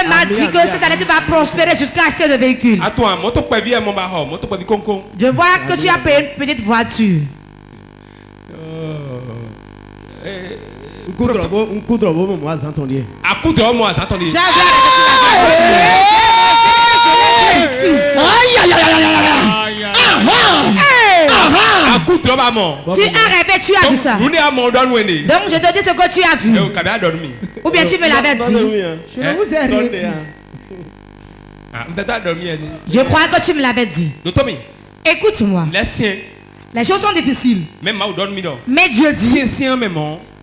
m'a dit que cette année tu vas prospérer jusqu'à acheter de véhicules. Je vois que tu as payé une petite voiture. Tu as rêvé, tu as vu ça. Donc je te dis ce que tu as vu. Ou bien tu me l'avais dit. Je vous ai rien dit. Je crois que tu me l'avais dit. Écoute-moi. Les choses sont difficiles. Mais Dieu dit,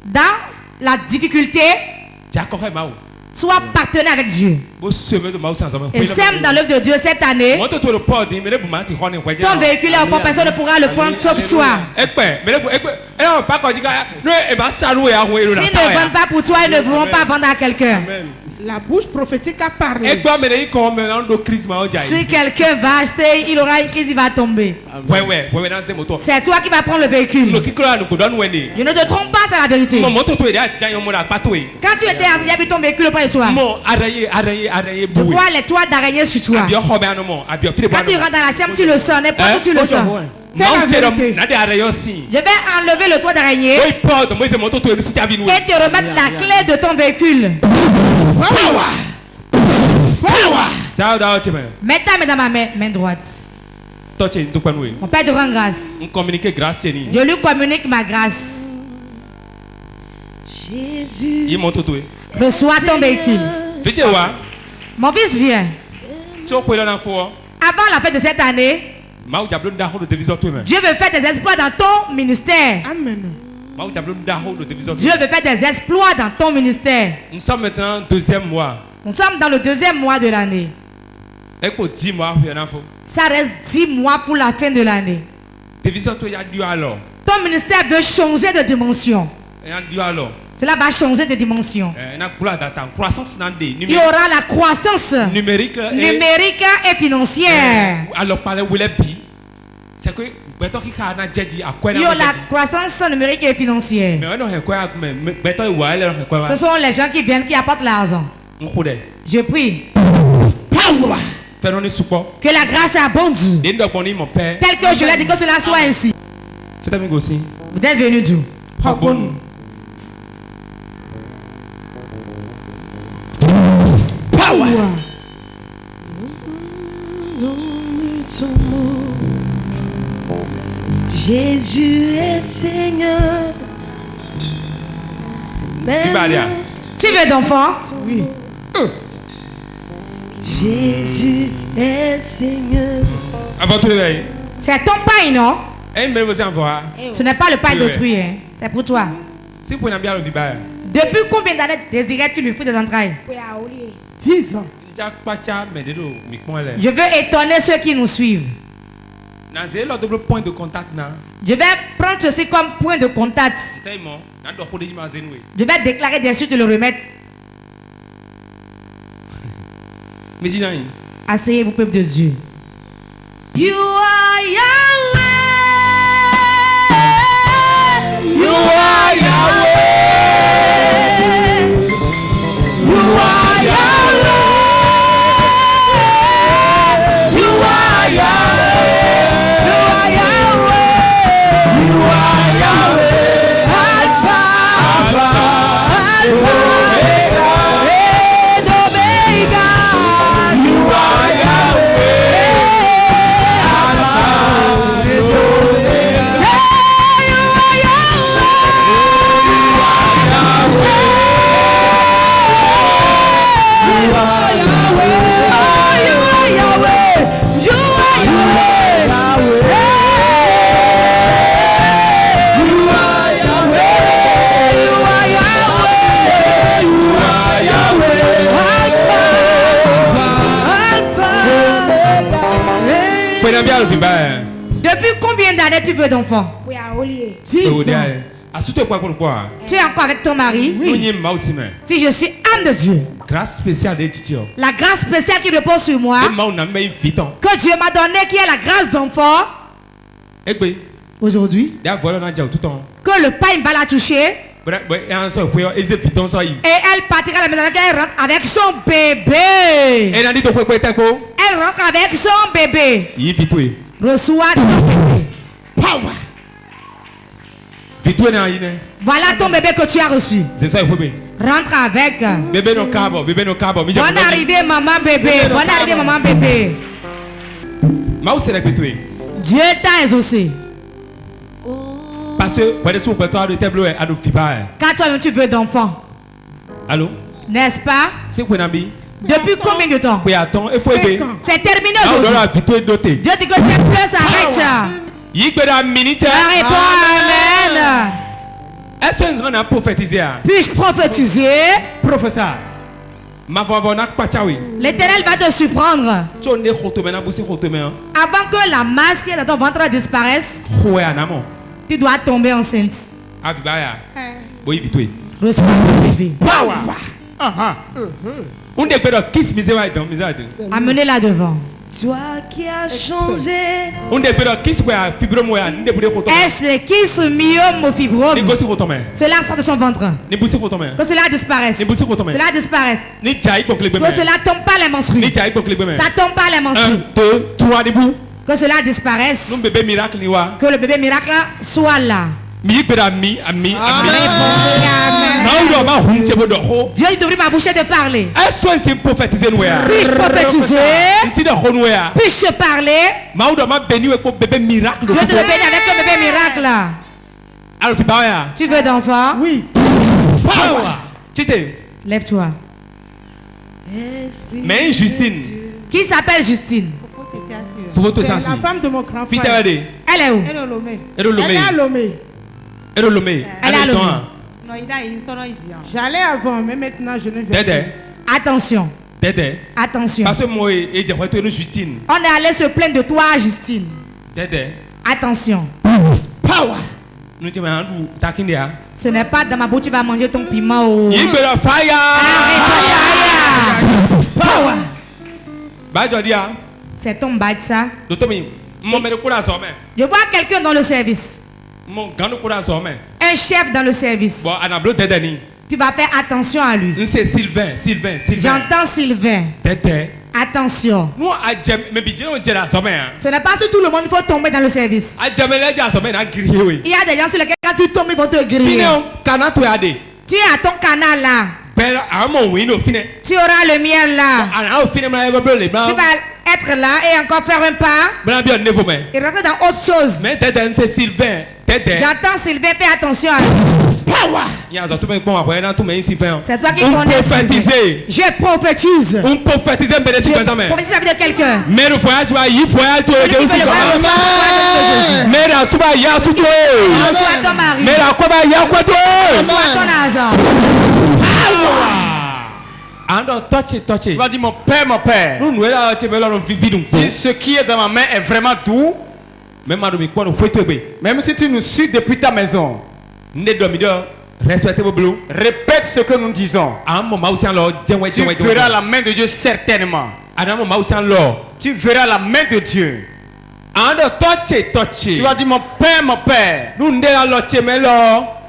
dans la difficulté, sois partenaire avec Dieu. Et sème dans l'œuvre de Dieu cette année. Ton véhicule est au pont, personne ne pourra le prendre sauf toi. S'ils ne vendent pas pour toi, ils ne pourront pas vendre à quelqu'un. La bouche prophétique a parlé. Si quelqu'un va acheter, il aura une crise, il va tomber. C'est toi qui vas prendre le véhicule. Je ne te trompe pas, c'est la vérité. Quand tu étais assis, il y avait ton véhicule auprès de toi. Tu vois les toits d'araignée sur toi. Quand tu rentres dans la chambre, tu le sens. N'importe où tu le sens. C'est la vérité. Je vais enlever le toit d'araignée et te remettre la clé de ton véhicule. Mets ta main dans ma main droite. Mon Père te rend grâce. Je lui communique ma grâce. Jésus, reçois ton véhicule. Mon fils vient. Avant la fête de cette année, Dieu veut faire des exploits dans ton ministère. Amen. Dieu veut faire des exploits dans ton ministère. Nous sommes maintenant au 2e mois. Nous sommes dans le 2e mois de l'année. Ça reste 10 mois pour la fin de l'année. Ton ministère veut changer de dimension. Cela va changer de dimension. Il y aura la croissance numérique et financière. Il y a la croissance numérique et financière. Ce sont les gens qui viennent, qui apportent l'argent. Je prie que la grâce abonde, tel que je l'ai dit, que cela soit ainsi. Vous êtes venus d'où? Jésus est Seigneur. Tu veux d'enfant? Oui. Jésus est Seigneur. C'est ton pain, non? Ce n'est pas le pain d'autrui, hein? C'est pour toi. Depuis combien d'années désirais-tu lui fruit des entrailles? 10 ans. Je veux étonner ceux qui nous suivent. Je vais prendre ceci comme point de contact. Je vais déclarer des suites de le remettre. Asseyez-vous, peuple de Dieu. You are Yahweh. You are Yahweh. You are Yahweh. You are Yahweh. You are Yahweh. Alpha. Omega. And Omega. You are Yahweh. Alpha. And Omega. Say you are Yahweh. You are Yahweh. You are Yahweh. You are Yahweh. You are Yahweh. You are Yahweh. You are Yahweh. Alpha. Depuis combien d'années tu veux d'enfants? 10 ans. Tu es encore avec ton mari? Si je suis âme de Dieu, Grâce spéciale de Dieu. la grâce spéciale qui repose sur moi, que Dieu m'a donné, qui est la grâce d'enfant, aujourd'hui, que le pain va la toucher, et elle partira à la maison, elle rentre avec son bébé. Elle rentre avec son bébé. Reçois ton bébé. Voilà ton bébé que tu as reçu. Rentre avec. Bonne arrivée, maman bébé. Bonne arrivée, maman bébé. Dieu t'a exaucé. Parce que quand tu veux d'enfants, allô, n'est-ce pas? Depuis combien de temps? C'est terminé aujourd'hui. Dieu dit que ces pleurs s'arrêtent. La réponse, amen. Est-ce que nous avons prophétisé? Puis-je prophétiser? Professeur. L'Éternel va te surprendre. Avant que la masse qui est dans ton ventre disparaisse, tu dois tomber enceinte. Reçois le bébé. Amenez-la devant. Toi qui as changé. Est-ce le kiss myome ou fibrome? Cela sort de son ventre. Que cela disparaisse. Cela disparaisse. Que cela tombe pas les menstrues. Ça tombe pas les menstrues. 1, 2, 3 debout. Que cela disparaisse. Que le bébé miracle soit là. Dieu devrait ma bouche de parler. Puis-je prophétiser? Puis-je parler? Dieu te bénit avec un bébé miracle. Tu veux d'enfant? Oui. Lève-toi. Mais Justine. Qui s'appelle Justine? C'est la femme de mon grand frère. Elle est où? Elle est à Lomé. Elle est à Lomé. J'allais avant, mais maintenant je ne vais plus. Attention. Attention. On est allé se plaindre de toi, Justine. Attention. Power. Ce n'est pas dans ma bouche tu vas manger ton piment. Power. C'est ton bail ça. Je vois quelqu'un dans le service. Un chef dans le service. Tu vas faire attention à lui. C'est Sylvain. J'entends Sylvain. Attention. Ce n'est pas sur tout le monde qu'il faut tomber dans le service. Il y a des gens sur lesquels quand tu tombes ils vont te griller. Tu es à ton canal là. Tu auras le miel là. Tu vas être là et encore faire un pas et rentrer dans autre chose. J'entends Sylvain, fais attention à lui. C'est toi qui connais. Je prophétise. Je prophétise la vie de quelqu'un. Reçois ton mari. Reçois ton argent. Tu vas dire mon père. Si ce qui est dans ma main est vraiment doux, même si tu nous suis depuis ta maison, répète ce que nous disons. Tu verras la main de Dieu certainement. Tu verras la main de Dieu. Tu vas dire mon père.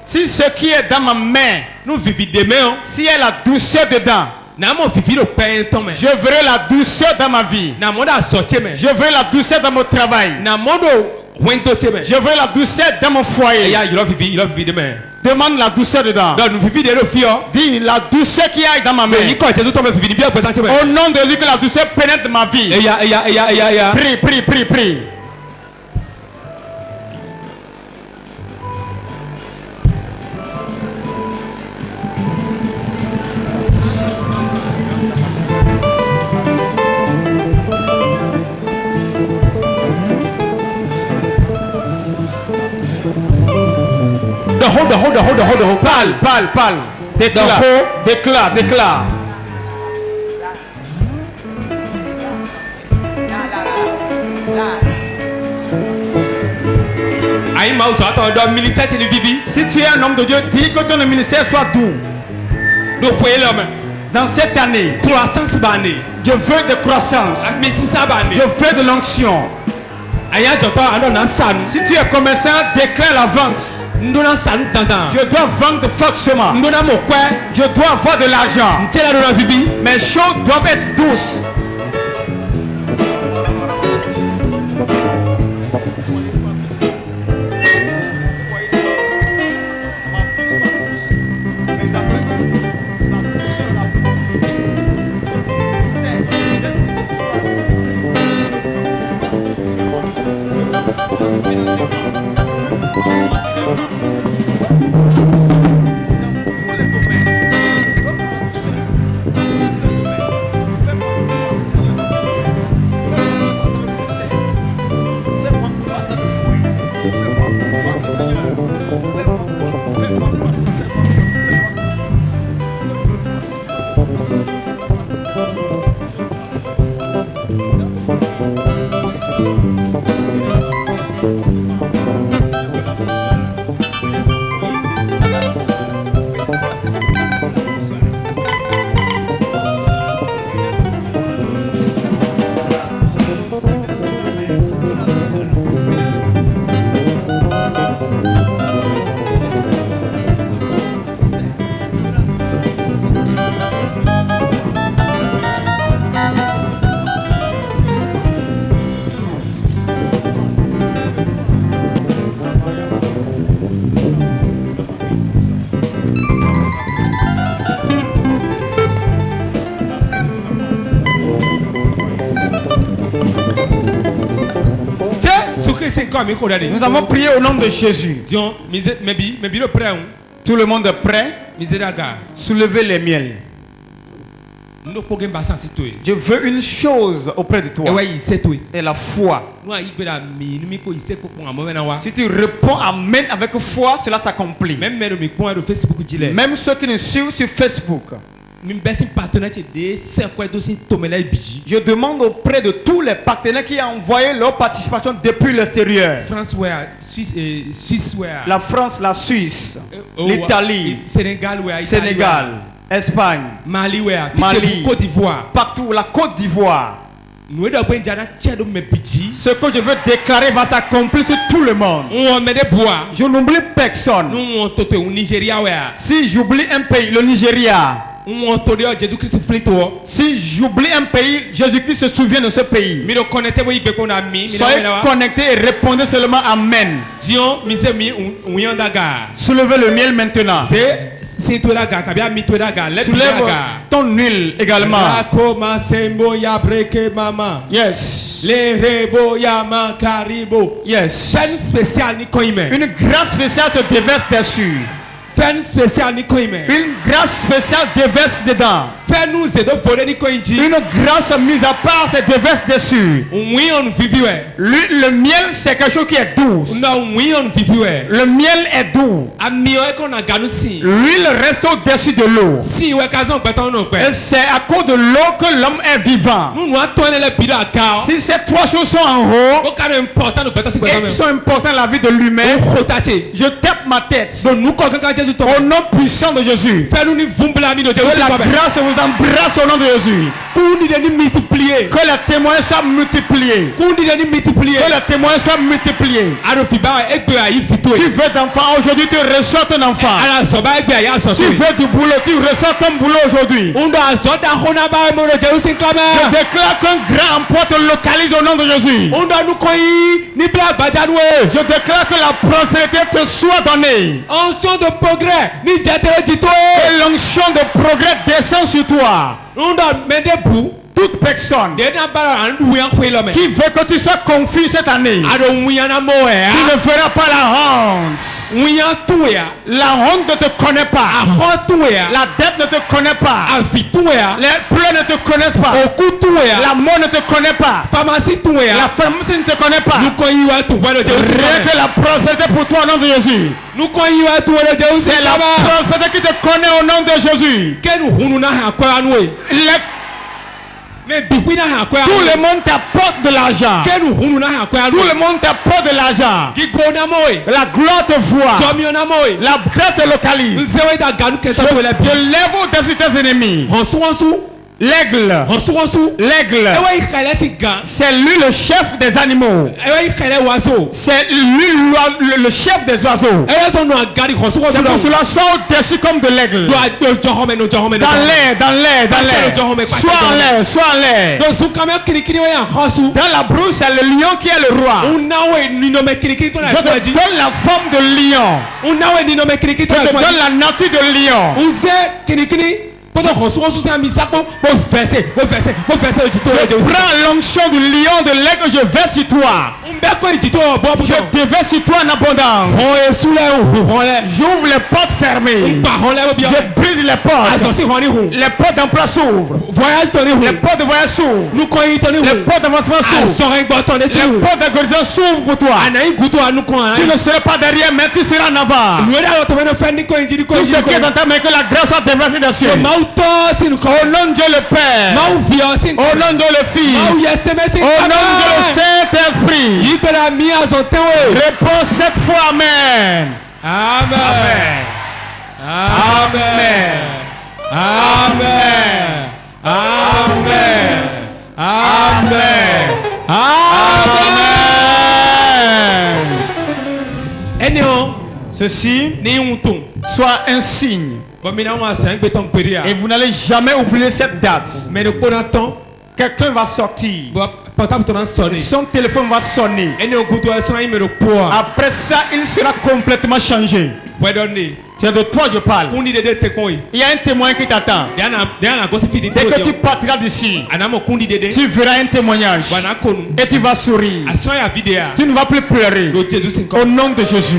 Si ce qui est dans ma main, si elle a la douceur dedans, je verrai la douceur dans ma vie. Je verrai la douceur dans mon travail. Je verrai la douceur dans mon foyer. Demande la douceur dedans. Dis la douceur qu'il y a dans ma main. Au nom de Jésus, que la douceur pénètre ma vie. Prie. Hold. Parle. Déclare. Si tu es un homme de Dieu, dis que ton ministère soit doux. Dans cette année, je veux de croissance. Je veux de l'onction. Si tu es commerçant, déclare la vente. Je dois vendre forcément. Je dois avoir de l'argent. Mes choses doivent être douces. Nous avons prié au nom de Jésus. Tout le monde est prêt? Soulevez les miels. Je veux une chose auprès de toi. Et la foi. Si tu réponds Amen avec foi, cela s'accomplit. Même ceux qui nous suivent sur Facebook. Je demande auprès de tous les partenaires qui ont envoyé leur participation depuis l'extérieur. La France, la Suisse, l'Italie, Sénégal, Espagne, Mali, Côte d'Ivoire, partout, la Côte d'Ivoire. Ce que je veux déclarer va s'accomplir sur tout le monde. Je n'oublie personne. Si j'oublie un pays, le Nigeria. Si j'oublie un pays, Jésus-Christ se souvient de ce pays. Soyez connectés et répondez seulement Amen. Soulevez le miel maintenant. Soulève ton huile également. Yes. Yes. Une grâce spéciale se déverse dessus. Une grâce spéciale déverse dedans. Une grâce mise à part se déverse dessus. Le miel, c'est quelque chose qui est doux. Le miel est doux. L'huile reste au-dessus de l'eau. Et c'est à cause de l'eau que l'homme est vivant. Si ces trois choses sont en haut, et sont importantes dans la vie de l'humain, je tape ma tête. Au nom puissant de Jésus. Que la grâce vous embrasse au nom de Jésus. Que les témoins soient multipliés. Que les témoins soient multipliés. Tu veux d'enfant aujourd'hui, tu reçois ton enfant. Tu veux du boulot, tu reçois ton boulot aujourd'hui. Je déclare qu'un grand emploi te localise au nom de Jésus. Je déclare que la prospérité te soit donnée. Et l'onction de progrès descend sur toi. Toute personne qui veut que tu sois confus cette année, tu ne feras pas la honte. La honte ne te connaît pas. La dette ne te connaît pas. Les pleurs ne te connaissent pas. La mort ne te connaît pas. La pharmacie ne te connaît pas. Rien que la prospérité pour toi au nom de Jésus. C'est la prospérité qui te connaît au nom de Jésus. Tout le monde t'apporte de l'argent. Tout le monde t'apporte de l'argent. La gloire te voit. La grâce te localise. Je lève au-dessus de tes ennemis. L'aigle. C'est lui le chef des animaux. C'est lui le chef des oiseaux. C'est pour cela sois au-dessus comme de l'aigle. Dans l'air. Sois en l'air. Dans la brousse, c'est le lion qui est le roi. Je te donne la forme de lion. Je te donne la nature de lion. Je prends l'onction du lion de l'aigle, je vais sur toi. Je déverse sur toi en abondance. J'ouvre les portes fermées. Je brise les portes. Les portes d'emploi s'ouvrent. Les portes de voyage s'ouvrent. Les portes d'avancement s'ouvrent. Les portes d'organisation s'ouvrent pour toi. Tu ne seras pas derrière, mais tu seras en avant. Tout ce qui est dans ta main, que la grâce soit déversée dessus. Au nom de Dieu le Père. Au nom de Dieu le Fils. Au nom de Dieu le Saint-Esprit. Réponds cette fois. Amen. Amen. Amen. Amen. Amen. Amen. Amen. Ceci soit un signe. Et vous n'allez jamais oublier cette date. Quelqu'un va sortir. Son téléphone va sonner. Après ça, il sera complètement changé. C'est de toi je parle. Il y a un témoin qui t'attend. Dès que tu partiras d'ici, tu verras un témoignage. Et tu vas sourire. Tu ne vas plus pleurer. Au nom de Jésus.